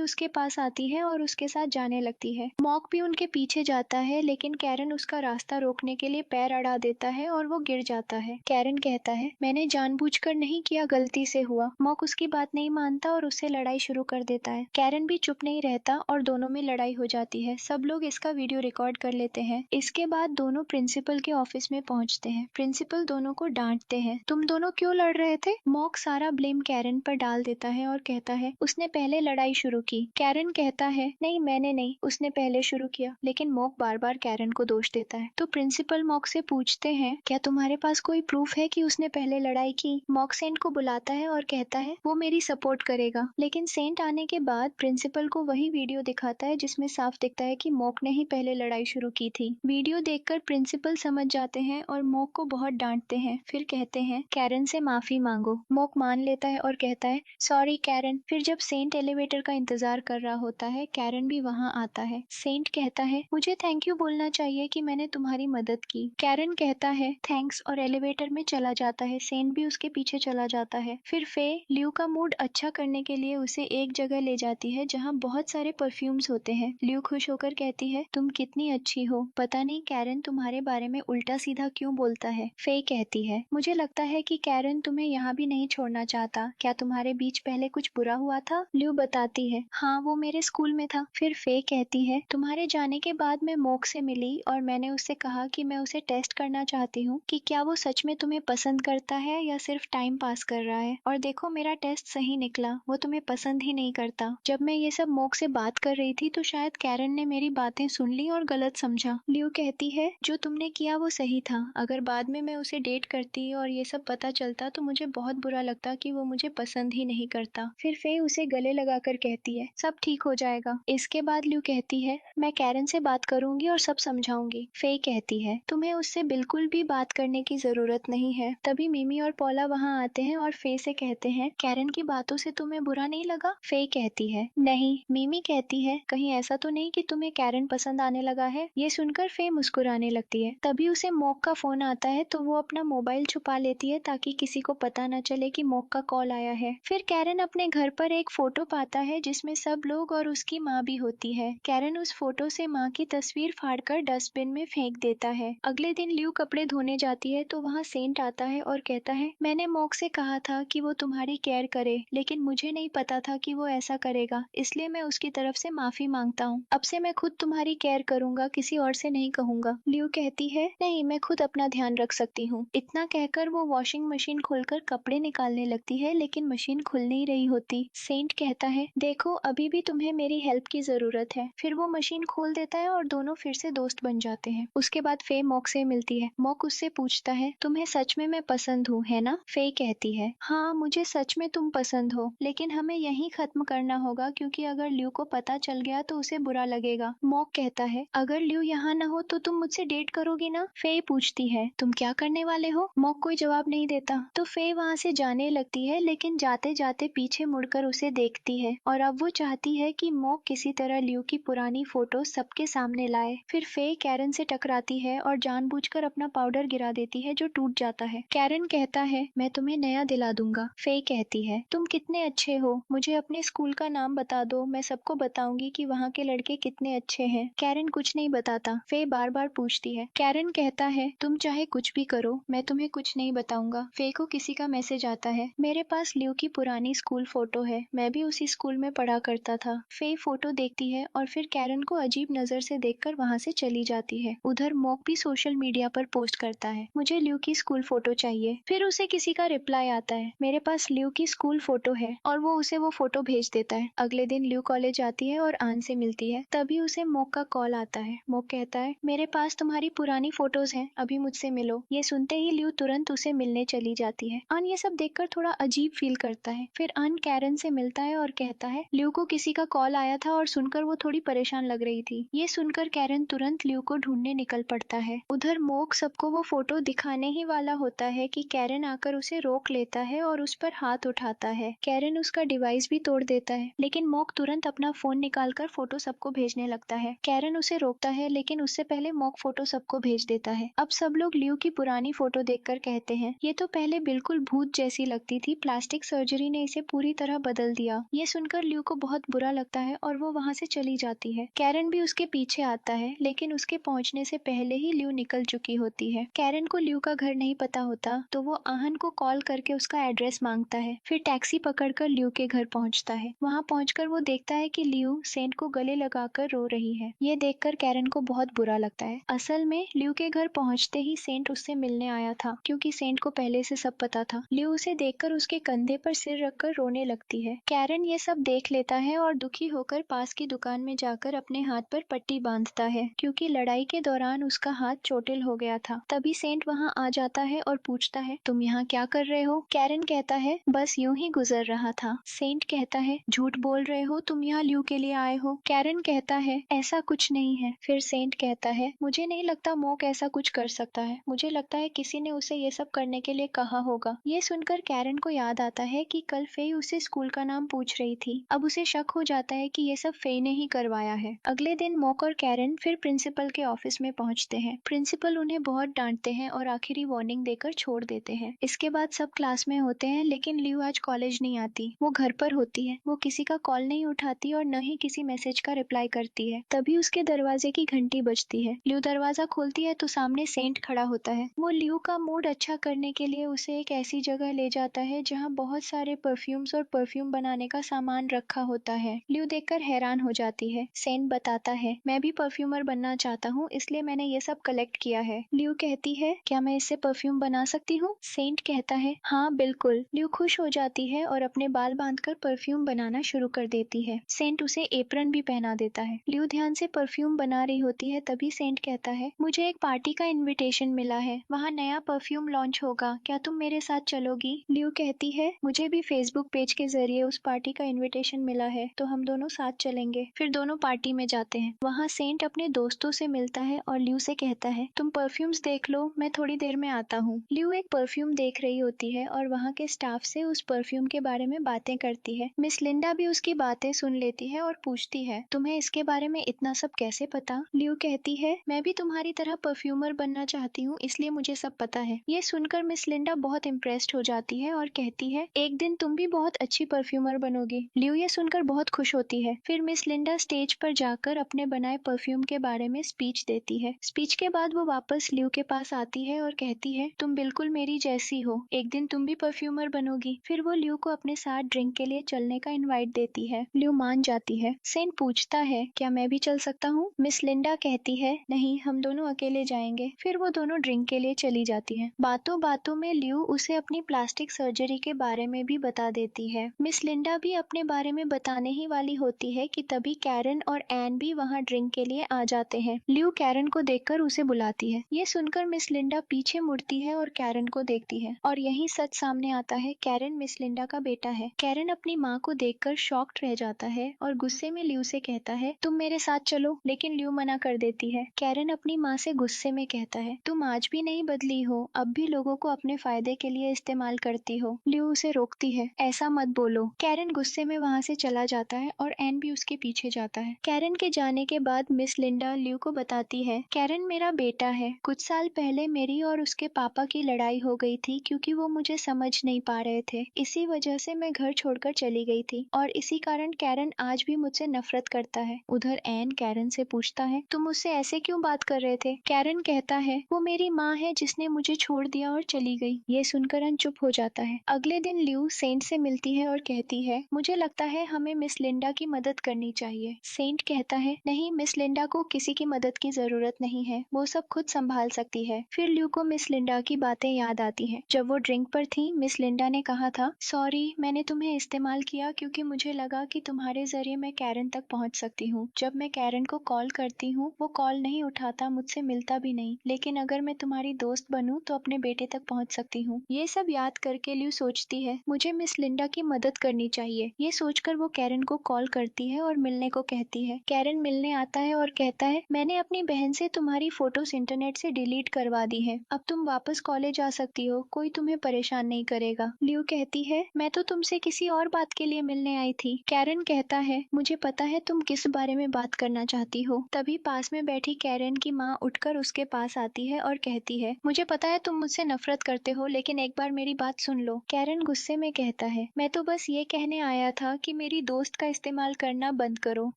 उसके पास आती है और उसके साथ जाने लगती है। मॉक भी उनके पीछे जाता है, लेकिन कैरन उसका रास्ता रोकने के लिए पैर अड़ा देता है और वो गिर जाता है। कैरन कहता है, मैंने जानबूझकर नहीं किया, गलती से हुआ। मॉक उसकी बात नहीं मानता और उससे लड़ाई शुरू कर देता है। कैरन भी चुप नहीं रहता और दोनों में लड़ाई हो जाती है। सब लोग इसका वीडियो रिकॉर्ड कर लेते हैं। इसके बाद दोनों प्रिंसिपल के ऑफिस में पहुंचते हैं। प्रिंसिपल दोनों को डांटते हैं, तुम दोनों क्यों लड़ रहे थे? मॉक सारा ब्लेम कैरन पर डाल देता है और कहता है, उसने पहले लड़ाई शुरू की। कैरन कहता है, नहीं मैंने नहीं, उसने पहले शुरू किया। लेकिन मॉक बार बार कैरन को दोष देता है। तो प्रिंसिपल मॉक से पूछते हैं, क्या तुम्हारे पास कोई प्रूफ है कि उसने पहले लड़ाई की? मॉक सेंट को बुलाता है और कहता है वो मेरी सपोर्ट करेगा। लेकिन सेंट आने के बाद प्रिंसिपल को वही वीडियो दिखाता है जिसमें साफ दिखता है कि मॉक ने ही पहले लड़ाई शुरू की थी। वीडियो देखकर प्रिंसिपल समझ जाते हैं और मॉक को बहुत डांटते हैं। फिर कहते हैं, कैरन से माफी मांगो। मॉक मान लेता है और कहता है, सॉरी कैरन। फिर जब सेंट एलिवेटर का इंतजार कर रहा होता है, कैरन भी वहाँ आता है। सेंट कहता है, मुझे थैंक यू बोलना चाहिए कि मैंने तुम्हारी मदद की। कैरन कहता है थैंक्स और एलिवेटर में चला जाता है। सेंट भी उसके पीछे चला जाता है। फिर फे ल्यू का मूड अच्छा करने के लिए उसे एक जगह ले जाती है जहाँ बहुत सारे परफ्यूम्स होते हैं। ल्यू खुश होकर कहती है, तुम कितनी अच्छी हो। पता नहीं कैरन तुम्हारे बारे में उल्टा सीधा क्यों बोलता है। फे कहती है, मुझे लगता है कि कैरन तुम्हें यहाँ भी नहीं छोड़ना चाहता। क्या तुम्हारे बीच पहले कुछ बुरा हुआ था? ल्यू बताती है, हाँ वो मेरे स्कूल में था। फिर फे कहती है, तुम्हारे जाने के बाद मैं मॉक से मिली और मैंने उससे कहा कि मैं उसे टेस्ट करना चाहती हूँ कि क्या वो सच में तुम्हें पसंद करता है या सिर्फ टाइम पास कर रहा है। और देखो मेरा टेस्ट सही निकला, वो तुम्हें पसंद ही नहीं करता। जब मैं ये सब मॉक से बात कर रही थी तो शायद कैरन ने मेरी बातें सुन ली और गलत समझा। ल्यू कहती है, जो तुमने किया वो सही था। अगर बाद में मैं उसे डेट करती और ये सब पता चलता तो मुझे बहुत बुरा लगता कि वो मुझे पसंद ही नहीं करता। फिर फे उसे गले लगाकर कहती है, सब ठीक हो जाएगा। इसके बाद ल्यू कहती है, मैं कैरन से बात करूंगी और सब समझाऊंगी। फे कहती है, तुम्हें उससे बिल्कुल भी बात करने की जरूरत नहीं है। तभी मिमी और पॉला वहाँ आते हैं और फे से कहते हैं, कैरन की बातों से तुम्हें बुरा नहीं लगा? फे कहती है, नहीं। मिमी कहती है, कहीं ऐसा तो नहीं कि तुम्हें कैरन पसंद आने लगा है? ये सुनकर फे मुस्कुराने लगती है। तभी उसे मॉक का फोन आता है तो वो अपना मोबाइल छुपा लेती है ताकि किसी को पता न चले कि मॉक का कॉल आया है। फिर कैरन अपने घर पर एक फोटो पाता है जिसमें सब लोग और उसकी माँ भी होती है। कैरन उस फोटो से माँ की तस्वीर फाड़कर डस्टबिन में फेंक देता है। अगले दिन ल्यू कपड़े धोने जाती है तो वहाँ सेंट आता है और कहता है, मैंने मॉक से कहा था कि वो तुम्हारी केयर करे, लेकिन मुझे नहीं पता था कि वो ऐसा करेगा, इसलिए मैं उसकी तरफ से माफी मांगता हूँ। अब से मैं खुद तुम्हारी केयर करूंगा, किसी और से नहीं कहूंगा। ल्यू कहती है, नहीं मैं खुद अपना ध्यान रख सकती हूँ। इतना कहकर वो वॉशिंग मशीन खोलकर कपड़े निकालने लगती है, लेकिन मशीन खुल नहीं रही होती। सेंट कहता है, देखो अभी भी तुम्हें मेरी हेल्प की जरूरत है। फिर वो मशीन खोल देता है और दोनों फिर से दोस्त बन जाते हैं। उसके बाद फे मॉक से मिलती है। मॉक उससे पूछता है, तुम्हें सच में मैं पसंद हूँ है ना? फे कहती है, हाँ मुझे सच में तुम पसंद हो, लेकिन हमें यहीं खत्म करना होगा क्योंकि अगर ल्यू को पता चल गया तो उसे बुरा लगेगा। मॉक कहता है, अगर ल्यू यहाँ न हो तो तुम मुझसे डेट करोगी ना? फे पूछती है, तुम क्या करने वाले हो? मॉक कोई जवाब नहीं देता तो फे वहाँ से जाने लगती है, लेकिन जाते जाते पीछे मुड़कर उसे देखती है और अब वो चाहती है कि मॉक किसी तरह ल्यू की पुरानी फोटो सबके सामने लाए। फिर फे कैरन से टकराती है और जानबूझकर अपना पाउडर गिरा देती है जो टूट जाता है। कैरन कहता है, मैं तुम्हें नया दिला दूंगा। फे कहती है, तुम कितने अच्छे हो, मुझे अपने स्कूल का नाम बता दो, मैं सबको बताऊंगी कि वहाँ के लड़के कितने अच्छे हैं। कैरन कुछ नहीं बताता। फे बार बार पूछती है। कैरन कहता है, तुम चाहे कुछ भी करो, मैं तुम्हें कुछ नहीं बताऊंगा। फे को किसी का मैसेज आता है, मेरे पास ल्यू की पुरानी स्कूल फोटो है, मैं भी उसी स्कूल में पढ़ा करता था। फे फोटो देखती है और फिर कैरन को अजीब नजर से देखकर वहाँ से चली जाती है। उधर मॉक भी सोशल मीडिया पर पोस्ट करता है, मुझे ल्यू की स्कूल फोटो चाहिए। फिर उसे किसी का रिप्लाई आता है, मेरे पास ल्यू की स्कूल फोटो है, और वो उसे वो फोटो भेज देता है। अगले दिन ल्यू कॉलेज आती है और आन से मिलती है। तभी उसे मॉक का कॉल आता है। मॉक कहता है, मेरे पास तुम्हारी पुरानी फोटोज हैं, अभी मुझसे मिलो। ये सुनते ही ल्यू तुरंत उसे मिलने चली जाती है। आन ये सब देखकर थोड़ा अजीब फील करता है। फिर आन कैरन से मिलता है और कहता है, ल्यू को किसी का कॉल आया था और सुनकर वो थोड़ी परेशान लग रही थी। ये सुनकर कैरन तुरंत ल्यू को ढूंढने निकल पड़ता है। उधर मॉक सबको वो फोटो दिखाने ही वाला होता है कि कैरन आकर उसे रोक लेता है और उस पर हाथ उठाता है। कैरन उसका डिवाइस भी तोड़ देता है, लेकिन मॉक तुरंत अपना फोन निकालकर फोटो सबको भेजने लगता है। कैरन उसे रोकता है, लेकिन उससे पहले मॉक फोटो सबको भेज देता है। अब सब लोग ल्यू की पुरानी फोटो देखकर कहते हैं, ये तो पहले बिल्कुल भूत भूत जैसी लगती थी, प्लास्टिक सर्जरी ने इसे पूरी तरह बदल दिया। ये सुनकर ल्यू को बहुत बुरा लगता है और वो वहाँ से चली जाती है। कैरन भी उसके पीछे आता है, लेकिन उसके पहुंचने से पहले ही ल्यू निकल चुकी होती है। कैरन को ल्यू का घर नहीं पता होता, तो वो आहन को कॉल करके उसका एड्रेस मांगता है। फिर टैक्सी पकड़कर ल्यू के घर पहुंचता है। वहाँ पहुंचकर वो देखता है कि ल्यू सेंट को गले लगाकर रो रही है। ये देखकर कैरन को बहुत बुरा लगता है। असल में ल्यू के घर पहुंचते ही सेंट उससे मिलने आया था, क्योंकि सेंट को पहले से सब पता था। ल्यू उसे देखकर उसके कंधे पर सिर रखकर रोने लगती है। कैरन ये सब देख लेता है और दुखी होकर पास की दुकान में जाकर अपने हाथ पर पट्टी बांधता है, क्योंकि लड़ाई के दौरान उसका हाथ चोटिल हो गया था। तभी सेंट वहाँ आ जाता है और पूछता है, तुम यहाँ क्या कर रहे हो? कैरन कहता है, बस यूं ही गुजर रहा था। सेंट कहता है, झूठ बोल रहे हो, तुम यहाँ ल्यू के लिए आए हो? कैरन कहता है, ऐसा कुछ नहीं है। फिर सेंट कहता है, मुझे नहीं लगता मोक ऐसा कुछ कर सकता है। मुझे लगता है किसी ने उसे ये सब करने के लिए कहा होगा। ये सुनकर कैरन को याद आता है कि कल फेई उसे स्कूल का नाम पूछ रही थी। अब उसे शक हो जाता है कि ये सब फेई ने ही करवाया है। अगले दिन मोक और कैरन फिर प्रिंसिपल के ऑफिस में पहुंचते हैं। प्रिंसिपल उन्हें बहुत डांटते हैं और आखिरी वार्निंग देकर छोड़ देते हैं। इसके बाद सब क्लास में होते हैं, लेकिन ल्यू आज कॉलेज नहीं आती। वो घर पर होती है। वो किसी का कॉल नहीं उठाती और न ही किसी मैसेज का रिप्लाई करती है। तभी उसके दरवाजे की घंटी बजती है। ल्यू दरवाजा खोलती है तो सामने सेंट खड़ा होता है। वो ल्यू का मूड अच्छा करने के लिए उसे एक ऐसी जगह ले जाता है जहाँ बहुत सारे परफ्यूम्स और परफ्यूम बनाने का सामान रखा होता है। ल्यू देखकर हैरान हो जाती है। सेंट बताता है, मैं भी परफ्यूमर बनना चाहता हूँ, इसलिए मैंने ये सब कलेक्ट किया है। ल्यू कहती है, क्या मैं इससे परफ्यूम बना सकती हूँ? सेंट कहता है, हाँ बिल्कुल। ल्यू खुश हो जाती है और अपने बाल बांधकर परफ्यूम बनाना शुरू कर देती है। सेंट उसे एप्रन भी पहना देता है। ल्यू ध्यान से परफ्यूम बना रही होती है, तभी सेंट कहता है, मुझे एक पार्टी का इनविटेशन मिला है, वहाँ नया परफ्यूम लॉन्च होगा, क्या तुम मेरे साथ चलोगी? ल्यू कहती है, मुझे भी फेसबुक पेज के जरिए उस पार्टी का इनविटेशन मिला है, तो हम दोनों साथ चलेंगे। फिर दोनों पार्टी में जाते हैं। वहाँ सेंट अपने दोस्तों से मिलता है और ल्यू से कहता है, तुम परफ्यूम्स देख लो, मैं थोड़ी देर में आता हूँ। ल्यू एक परफ्यूम देख रही होती है और वहाँ के स्टाफ से उस परफ्यूम के बारे में बातें करती है। मिस लिंडा भी उसकी बातें सुन लेती है और पूछती है, तुम्हें इसके बारे में इतना सब कैसे पता? ल्यू कहती है, मैं भी तुम्हारी तरह परफ्यूमर बनना चाहती हूँ, इसलिए मुझे सब पता है। ये सुनकर मिस लिंडा बहुत इम्प्रेस्ड हो जाती है और कहती है, एक दिन तुम भी बहुत अच्छी परफ्यूमर बनोगी। ल्यू ये सुनकर बहुत खुश होती है। फिर मिस लिंडा स्टेज पर जाकर अपने बनाए परफ्यूम के बारे में स्पीच देती है। स्पीच के बाद वो वापस ल्यू के पास आती है और कहती है, तुम बिल्कुल मेरी जैसी हो, एक दिन तुम भी परफ्यूमर बनोगी। फिर वो ल्यू को अपने साथ ड्रिंक के लिए चलने का इनवाइट देती है। ल्यू मान जाती है। सेंट पूछता है, क्या मैं भी चल सकता हूँ? मिस लिंडा कहती है, नहीं, हम दोनों अकेले जाएंगे। फिर वो दोनों ड्रिंक के लिए चली जाती हैं। बातों बातों में ल्यू उसे अपनी प्लास्टिक सर्जरी के बारे में भी बता देती है। मिस लिंडा भी अपने बारे में बताने ही वाली होती है कि तभी कैरन और एन भी वहाँ ड्रिंक के लिए आ जाते हैं। ल्यू कैरन को देखकर उसे बुलाती है। ये सुनकर मिस लिंडा पीछे मुड़ती है और कैरन को देखती है, और यही सच सामने आता है, कैरन मिस लिंडा का बेटा है। कैरन अपनी माँ को देखकर शॉक्ड रह जाता है और गुस्से में ल्यू से कहता है, तुम मेरे साथ चलो, लेकिन ल्यू मना कर देती है। कैरन अपनी माँ से गुस्से में कहता है, तुम आज भी नहीं बदली हो, अब भी लोगों को अपने फायदे के लिए इस्तेमाल करती हो। ल्यू उसे रोकती है, ऐसा मत बोलो। कैरन गुस्से में वहाँ से चला जाता है और एन भी उसके पीछे जाता है। कैरन के जाने के बाद मिस लिंडा ल्यू को बताती है, कैरन मेरा बेटा है। कुछ साल पहले मेरी और उसके पापा की लड़ाई हो गई थी, क्योंकि वो मुझे समझ नहीं पा रहे थे। इसी वजह से मैं घर छोड़कर चली गई थी, और इसी कारण कैरन आज भी मुझसे नफरत करता है। उधर एन कैरन से पूछता है, तुम मुझसे ऐसे क्यों बात कर रहे थे? कैरन कहता है, वो मेरी माँ है जिसने मुझे छोड़ दिया और चली गई। ये सुनकर एन चुप हो जाता है। अगले दिन ल्यू सेंट से मिलती है और कहती है, मुझे लगता है हमें मिस लिंडा की मदद करनी चाहिए। सेंट कहता है, नहीं, मिस लिंडा को किसी की मदद की जरूरत नहीं है, वो सब खुद संभाल सकती है। फिर ल्यू को मिस लिंडा की बातें याद आती हैं। जब वो ड्रिंक पर थी, मिस लिंडा ने कहा था, सॉरी, मैंने तुम्हें इस्तेमाल किया क्योंकि मुझे लगा कि तुम्हारे जरिए मैं कैरन तक पहुंच सकती हूँ। जब मैं कैरन को कॉल करती हूँ, वो कॉल नहीं उठाता, मुझसे मिलता भी नहीं, लेकिन अगर मैं तुम्हारी दोस्त बनूं तो अपने बेटे तक पहुंच सकती हूँ। ये सब याद करके ल्यू सोचती है, मुझे मिस लिंडा की मदद करनी चाहिए। ये सोचकर वो कैरन को कॉल करती है और मिलने को कहती है। कैरन मिलने आता है और कहता है, मैंने अपनी बहन से तुम्हारी फोटोज इंटरनेट से डिलीट करवा दी है, अब तुम वापस कॉलेज आ सकती हो, कोई तुम्हें परेशान नहीं करेगा। ल्यू कहती है, मैं तो तुमसे किसी और बात के लिए मिलने आई थी। कैरन कहता है, मुझे पता है तुम किस बारे में बात करना चाहती हो। तभी पास में बैठी कैरन की माँ उठकर उसके पास आती है और कहती है, मुझे पता है तुम मुझसे नफरत करते हो, लेकिन एक बार मेरी बात सुन लो। कैरन गुस्से में कहता है, मैं तो बस ये कहने आया था कि मेरी दोस्त का इस्तेमाल करना बंद करो।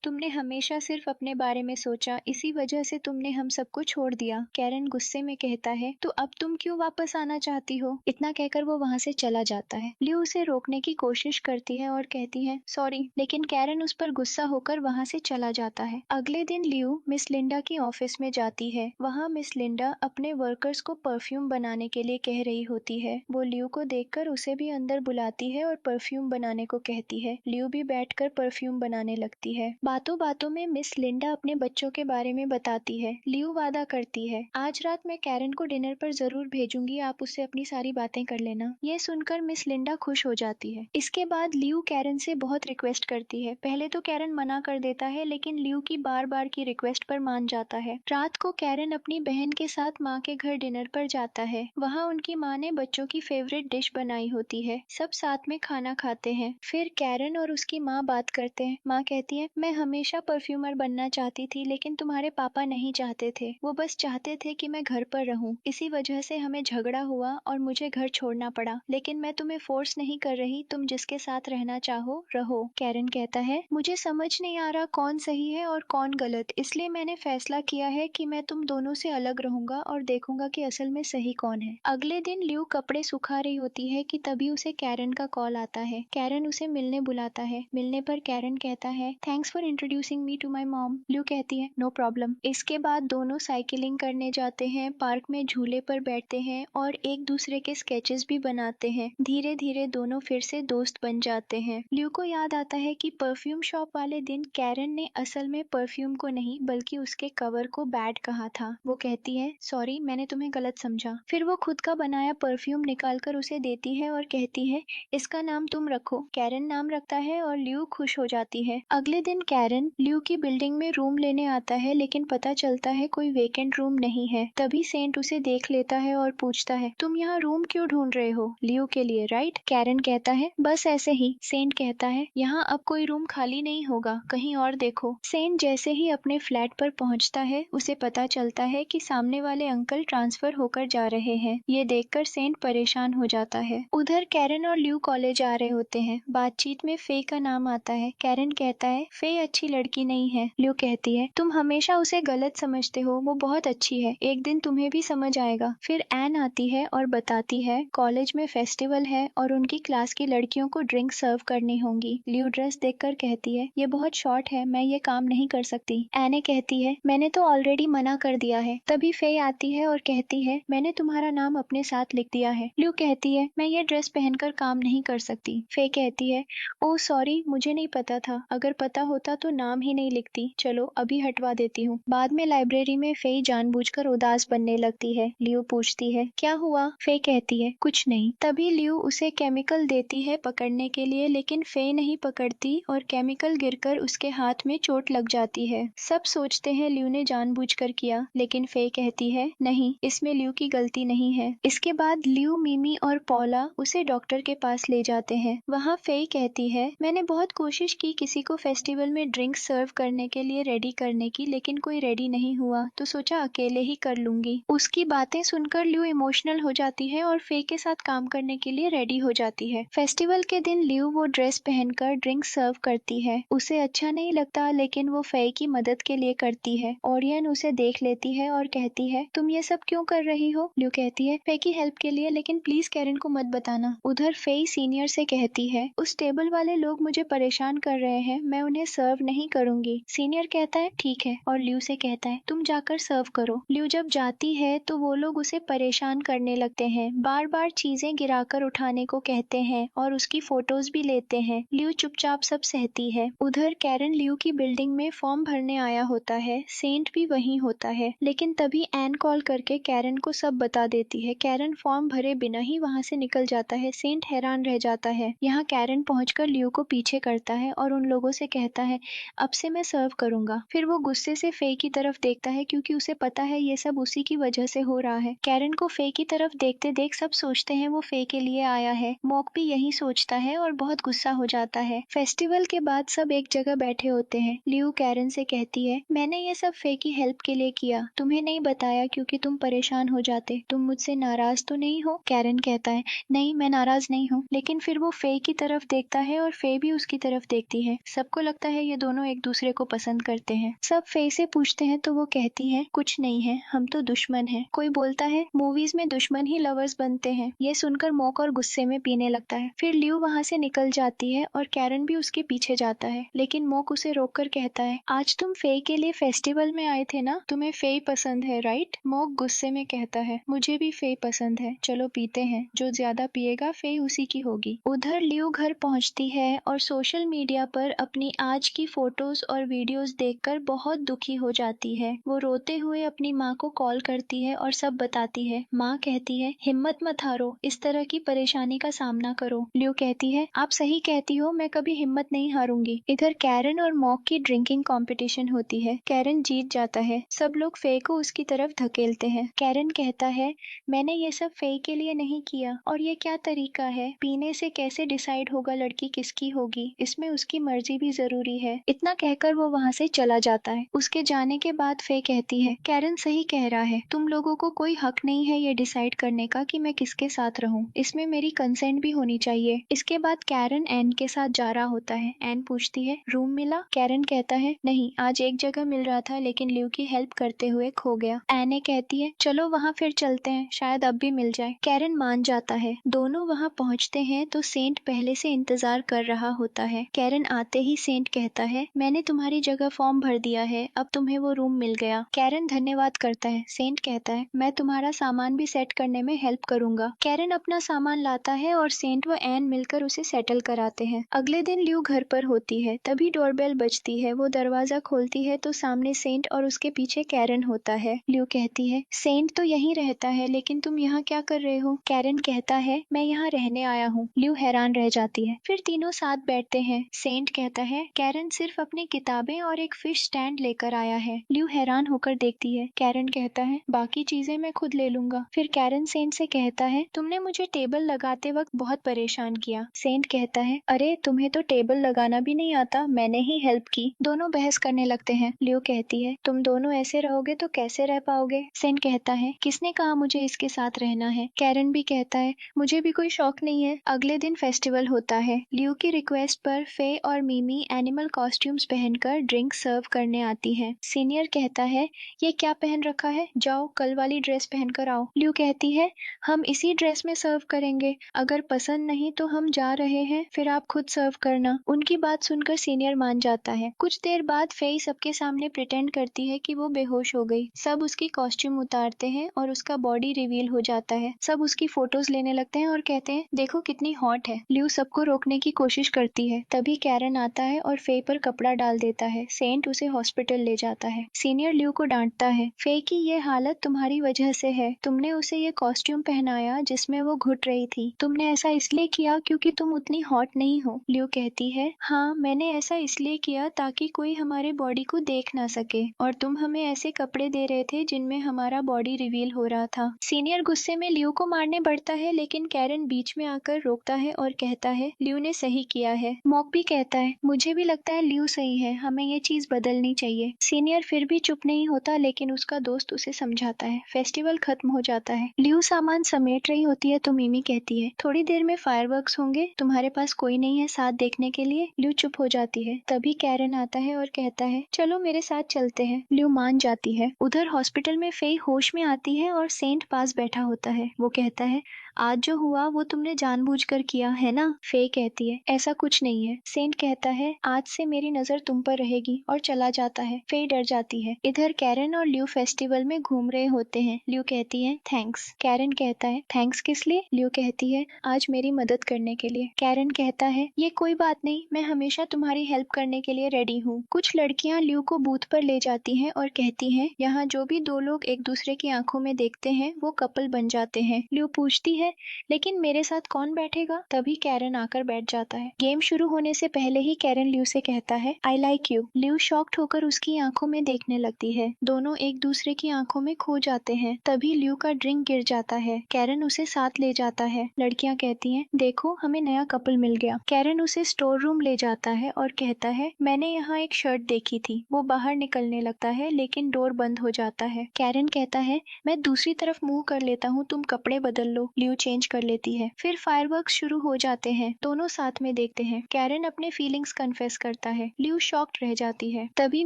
तुमने हमेशा सिर्फ अपने बारे में सोचा, इसी वजह से तुमने हम सबको छोड़ दिया। कैरन गुस्से में कहता है, तो अब तुम क्यों वापस आना चाहती हो? इतना कहकर वो वहाँ से चला जाता है। ल्यू उसे रोकने की कोशिश करती है और कहती है सॉरी, लेकिन कैरन उस पर गुस्सा होकर वहाँ से चला जाता है। अगले दिन ल्यू मिस लिंडा की ऑफिस में जाती है। वहाँ मिस लिंडा अपने वर्कर्स को परफ्यूम बनाने के लिए कह रही होती है। वो ल्यू को देखकर उसे भी अंदर बुलाती है और परफ्यूम बनाने को कहती है। ल्यू भी बैठकर परफ्यूम बनाने लगती है। बातों बातों में मिस लिंडा अपने बच्चों के बारे में बताती है। ल्यू वादा करती है, आज रात मैं कैरन को डिनर पर जरूर भेजूंगी, आप उससे अपनी सारी बातें कर लेना। ये सुनकर मिस लिंडा खुश हो जाती है। इसके बाद ल्यू कैरन से बहुत रिक्वेस्ट करती है। पहले तो कैरन मना कर देता है, लेकिन ल्यू की बार बार की रिक्वेस्ट पर मान जाता है। रात को कैरन अपनी बहन के साथ माँ के घर डिनर पर जाता है। वहाँ उनकी माँ ने बच्चों की फेवरेट डिश बनाई होती है। सब साथ में खाना खाते हैं। फिर कैरन और उसकी माँ बात करते हैं। माँ कहती है, मैं हमेशा परफ्यूमर बनना चाहती थी, लेकिन तुम्हारे पापा नहीं चाहते थे। वो बस चाहते थे कि मैं घर पर रहूं। इसी वजह से हमें झगड़ा हुआ और मुझे घर छोड़ना पड़ा। लेकिन मैं तुम्हें फोर्स नहीं कर रही, तुम जिसके साथ रहना चाहो रहो। कैरन कहता है, मुझे समझ नहीं आ रहा कौन सही है और कौन गलत, इसलिए मैंने फैसला किया है कि मैं तुम दोनों से अलग रहूंगा और देखूंगा कि असल में सही कौन है। अगले दिन ल्यू कपड़े सुखा रही होती है कि तभी उसे कैरन का कॉल आता है। कैरन उसे मिलने बुलाता है। मिलने पर कैरन कहता है, thanks for introducing me to my mom. Lou कहती है, नो प्रॉब्लम। इसके बाद दोनों साइकिलिंग करने जाते हैं, पार्क में झूले पर बैठते हैं और एक दूसरे के स्केचेस भी बनाते हैं। धीरे धीरे दोनों फिर से दोस्त बन जाते हैं। ल्यू को याद आता है कि परफ्यूम शॉप वाले दिन कैरन ने असल में परफ्यूम को नहीं बल्कि उसके कवर को बैड कहा था। वो कहती है, सॉरी, मैंने तुम्हें गलत समझा। फिर वो खुद का बनाया परफ्यूम निकालकर उसे देती है और कहती है, इसका नाम तुम रखो। कैरन नाम रखता है और ल्यू खुश हो जाती है। अगले दिन कैरन ल्यू की बिल्डिंग में रूम लेने आता है, लेकिन पता चलता है कोई वेकेंट रूम नहीं है। तभी सेंट उसे देख लेता है और पूछता है, तुम यहाँ रूम क्यों ढूंढ रहे हो? ल्यू के लिए, राइट? कैरन कहता है, बस ऐसे ही। सेंट कहता है, यहाँ अब कोई रूम खाली नहीं होगा, कहीं और देखो। सेंट जैसे ही अपने फ्लैट पर पहुंचता है, उसे पता चलता है कि सामने वाले अंकल ट्रांसफर होकर जा रहे हैं। ये देखकर सेंट परेशान हो जाता है। उधर कैरन और ल्यू कॉलेज आ रहे होते हैं। बातचीत में फे का नाम आता है। कैरन कहता है, फे अच्छी लड़की नहीं है। ल्यू कहती है, तुम हमेशा उसे गलत समझते हो, वो बहुत अच्छी है, एक दिन तुम्हें भी समझ आएगा। फिर एन आती है और बताती है कॉलेज में फेस्टिवल है और उनकी क्लास की लड़कियों को ड्रिंक सर्व करनी होंगी। ल्यू ड्रेस देखकर कहती है, ये बहुत शॉर्ट है, मैं ये काम नहीं कर सकती। एने कहती है, मैंने तो ऑलरेडी मना कर दिया है। तभी फे आती है और कहती है, मैंने तुम्हारा नाम अपने साथ लिख दिया है। ल्यू कहती है, मैं ये ड्रेस पहनकर काम नहीं कर सकती। फे कहती है, ओह सॉरी, मुझे नहीं पता था, अगर पता होता तो नाम ही नहीं लिखती। चलो अभी हटवा देती हूँ। बाद में लाइब्रेरी में फे जानबूझकर उदास बनने लगती है। ल्यू पूछती है, क्या हुआ? फे कहती है, कुछ नहीं। तभी ल्यू उसे केमिकल देती है पकड़ने के लिए, लेकिन फे नहीं पकड़ती और केमिकल गिरकर उसके हाथ में चोट लग जाती है। सब सोचते हैं ल्यू ने जानबूझकर किया, लेकिन फे कहती है, नहीं, इसमें ल्यू की गलती नहीं है। इसके बाद ल्यू, मिमी और पॉला उसे डॉक्टर के पास ले जाते हैं। वहाँ फे कहती है, मैंने बहुत कोशिश की किसी को फेस्टिवल में ड्रिंक सर्व करने के लिए रेडी करने की, लेकिन कोई रेडी नहीं हुआ, तो सोचा अकेले ही कर लूंगी। उसकी बातें सुनकर ल्यू इमोशनल हो जाती है और फे के साथ काम करने के लिए रेडी हो जाती है। फेस्टिवल के दिन ल्यू वो ड्रेस पहनकर ड्रिंक सर्व करती है। उसे अच्छा नहीं लगता, लेकिन वो फे की मदद के लिए करती है। ओरियन उसे देख लेती है और कहती है, तुम ये सब क्यों कर रही हो? ल्यू कहती है, फे की हेल्प के लिए, लेकिन प्लीज कैरन को मत बताना। उधर फे सीनियर से कहती है, उस टेबल वाले लोग मुझे परेशान कर रहे हैं, मैं उन्हें सर्व नहीं करूंगी। सीनियर कहता है, ठीक है, और ल्यू से कहता है, तुम जाकर सर्व करो। ल्यू जब जाती है तो वो लोग उसे परेशान करने लगते हैं, बार बार चीजें गिराकर उठाने को कहते हैं और उसकी फोटोज भी लेते हैं। ल्यू चुपचाप सब सहती है। उधर कैरन ल्यू की बिल्डिंग में फॉर्म भरने आया होता है। सेंट भी वहीं होता है, लेकिन तभी एन कॉल करके कैरन को सब बता देती है। कैरन फॉर्म भरे बिना ही वहाँ से निकल जाता है। सेंट हैरान रह जाता है। यहाँ कैरन पहुंचकर ल्यू को पीछे करता है और उन लोगों से कहता है, अब से मैं सर्व करूंगा। फिर वो गुस्से से फे की तरफ देखता है, क्योंकि उसे पता है ये सब उसी की वजह से हो रहा है। कैरन को फे की तरफ देखते देख सब सोचते हैं वो फे के लिए आया है। मॉक भी यही सोचता है और बहुत गुस्सा हो जाता है। फेस्टिवल के बाद सब एक जगह बैठे होते हैं। ल्यू कैरन से कहती है, मैंने ये सब फे की हेल्प के लिए किया, तुम्हें नहीं बताया क्योंकि तुम परेशान हो जाते। तुम मुझसे नाराज तो नहीं हो? कैरन कैरन कहता है नहीं मैं नाराज नहीं हूँ, लेकिन फिर वो फे की तरफ देखता है और फे भी उसकी तरफ देखती है। सबको लगता है ये दोनों एक दूसरे को पसंद करते हैं। सब फे से पूछते हैं तो वो कहती है कुछ नहीं है, हम तो दुश्मन हैं। कोई बोलता है मूवीज में दुश्मन ही लवर्स बनते हैं। ये सुनकर मॉक और गुस्से में पीने लगता है। फिर ल्यू वहाँ से निकल जाती है और कैरन भी उसके पीछे जाता है, लेकिन मॉक उसे रोककर कहता है आज तुम फे के लिए फेस्टिवल में आए थे ना, तुम्हें फे पसंद है राइट? मॉक गुस्से में कहता है मुझे भी फे पसंद है, चलो पीते हैं, जो ज्यादा पिएगा फे उसी की होगी। उधर ल्यू घर पहुंचती है और सोशल मीडिया पर अपनी आज की फोटोज और वीडियोस देखकर बहुत दुखी हो जाती है। वो रोते हुए अपनी माँ को कॉल करती है और सब बताती है। माँ कहती है हिम्मत मत हारो, इस तरह की परेशानी का सामना करो। ल्यू कहती है आप सही कहती हो, मैं कभी हिम्मत नहीं हारूंगी। इधर कैरन और मॉक की ड्रिंकिंग कंपटीशन होती है। कैरन जीत जाता है। सब लोग फे को उसकी तरफ धकेलते हैं। कैरन कहता है मैंने ये सब फे के लिए नहीं किया, और ये क्या तरीका है, पीने से कैसे डिसाइड होगा लड़की किसकी होगी, इसमें उसकी मर्जी भी जरूरी है। इतना कहकर वो वहाँ से चला जाता है। उसके जाने के बाद फे कहती है कैरन सही कह रहा है, तुम लोगों को कोई हक नहीं है ये डिसाइड करने का कि मैं किसके साथ रहूं, इसमें मेरी कंसेंट भी होनी चाहिए। इसके बाद कैरन एन के साथ जा रहा होता है। एन पूछती है रूम मिला? कैरन कहता है नहीं, आज एक जगह मिल रहा था लेकिन ल्यू की हेल्प करते हुए खो गया। एने कहती है चलो वहाँ फिर चलते हैं, शायद अब भी मिल जाए। कैरन मान जाता है। दोनों वहाँ पहुँचते हैं तो सेंट पहले से इंतजार कर रहा होता है। कैरन आते ही सेंट कहता है मैंने तुम्हारी जगह फॉर्म भर दिया है, अब तुम्हें वो रूम मिल गया। कैरन धन्यवाद करता है। सेंट कहता है मैं तुम्हारा सामान भी सेट करने में हेल्प करूंगा। कैरन अपना सामान लाता है और सेंट व एन मिलकर उसे सेटल कराते हैं। अगले दिन ल्यू घर पर होती है, तभी डोरबेल बजती है। वो दरवाजा खोलती है तो सामने सेंट और उसके पीछे कैरन होता है। ल्यू कहती है सेंट तो यहीं रहता है, लेकिन तुम यहाँ क्या कर रहे हो? कैरन कहता है मैं यहाँ रहने आया हूँ। ल्यू हैरान रह जाती है। फिर तीनों साथ बैठते हैं। सेंट कहता है कैरन सिर्फ अपनी किताबें और एक फिश स्टैंड लेकर आया है। ल्यू हैरान होकर देखती है। कैरन कहता है बाकी चीजें मैं खुद ले लूंगा। फिर कैरन सेंट से कहता है तुमने मुझे टेबल लगाते वक्त बहुत परेशान किया। सेंट कहता है अरे तुम्हें तो टेबल लगाना भी नहीं आता, मैंने ही हेल्प की। दोनों बहस करने लगते हैं। ल्यू कहती है तुम दोनों ऐसे रहोगे तो कैसे रह पाओगे? सेंट कहता है किसने कहा मुझे इसके साथ रहना है? कैरन भी कहता है मुझे भी कोई शौक नहीं है। अगले दिन फेस्टिवल होता है। ल्यू की रिक्वेस्ट पर फे और मिमी एनिमल कॉस्ट्यूम्स पहनकर ड्रिंक सर्व करने आती है। सीनियर कहता है ये क्या पहन रखा है, जाओ कल वाली ड्रेस पहनकर आओ। ल्यू कहती है हम इसी ड्रेस में सर्व करेंगे, अगर पसंद नहीं तो हम जा रहे हैं, फिर आप खुद सर्व करना। उनकी बात सुनकर सीनियर मान जाता है। कुछ देर बाद फे सबके सामने प्रिटेंड करती है कि वो बेहोश हो गई। सब उसकी कॉस्ट्यूम उतारते हैं और उसका बॉडी रिवील हो जाता है। सब उसकी फोटोज लेने लगते हैं और कहते हैं देखो कितनी हॉट है। ल्यू सबको रोकने की कोशिश करती है। तभी कैरन आता है और फे पर कपड़ा डाल देता है। सेंट उसे हॉस्पिटल ले जाता है। सीनियर ल्यू को डांटता है फे की ये हालत तुम्हारी वजह से है, तुमने उसे ये कॉस्ट्यूम पहनाया जिसमें वो घुट रही थी। तुमने ऐसा इसलिए किया क्योंकि तुम उतनी हॉट नहीं हो। ल्यू कहती है हाँ मैंने ऐसा इसलिए किया ताकि कोई हमारे बॉडी को देख ना सके, और तुम हमें ऐसे कपड़े दे रहे थे जिनमें हमारा बॉडी रिवील हो रहा था। सीनियर गुस्से में ल्यू को मारने बढ़ता है, लेकिन कैरन बीच में आकर रोकता है और कहता है ल्यू ने सही किया है। मॉक भी कहता है मुझे भी लगता है ल्यू सही है, हमें ये चीज बदलनी चाहिए। सीनियर फिर भी चुप नहीं होता, लेकिन उसका दोस्त उसे समझाता है। फेस्टिवल खत्म हो जाता है। ल्यू सामान समेट रही होती है तो मिमी कहती है थोड़ी देर में फायरवर्क्स होंगे, तुम्हारे पास कोई नहीं है साथ देखने के लिए? ल्यू चुप हो जाती है। तभी कैरन आता है और कहता है चलो मेरे साथ चलते हैं। ल्यू मान जाती है। उधर हॉस्पिटल में फे होश में आती है और सेंट पास बैठा होता है। वो कहता है आज जो हुआ वो तुमने जानबूझकर किया है ना? फे कहती है ऐसा कुछ नहीं है। सेंट कहता है आज से मेरी नजर तुम पर रहेगी, और चला जाता है। फे डर जाती है। इधर कैरन और ल्यू फेस्टिवल में घूम रहे होते हैं। ल्यू कहती है थैंक्स। कैरन कहता है थैंक्स किस लिए? ल्यू कहती है आज मेरी मदद करने के लिए। कैरन कहता है ये कोई बात नहीं, मैं हमेशा तुम्हारी हेल्प करने के लिए रेडी हूँ। कुछ लड़कियां ल्यू को बूथ पर ले जाती हैं और कहती हैं यहाँ जो भी दो लोग एक दूसरे की आंखों में देखते हैं वो कपल बन जाते हैं। ल्यू पूछती है लेकिन मेरे साथ कौन बैठेगा? तभी कैरन आकर बैठ जाता है। गेम शुरू होने से पहले ही कैरन ल्यू से कहता है आई लाइक यू। ल्यू शॉक्ड होकर उसकी आंखों में देखने लगती है। दोनों एक दूसरे की आंखों में खो जाते हैं। तभी ल्यू का ड्रिंक गिर जाता है। कैरन उसे साथ ले जाता है। लड़कियां कहती हैं देखो हमें नया कपल मिल गया। कैरन उसे स्टोर रूम ले जाता है और कहता है मैंने यहाँ एक शर्ट देखी थी। वो बाहर निकलने लगता है लेकिन डोर बंद हो जाता है। कैरन कहता है मैं दूसरी तरफ मुंह कर लेता हूँ, तुम कपड़े बदल लो। ल्यू चेंज कर लेती है। फिर फायरवर्क्स शुरू हो जाते हैं, दोनों साथ में देखते हैं। कैरन अपने फीलिंग्स कन्फेस करता है, ल्यू शॉक्ड रह जाती है। तभी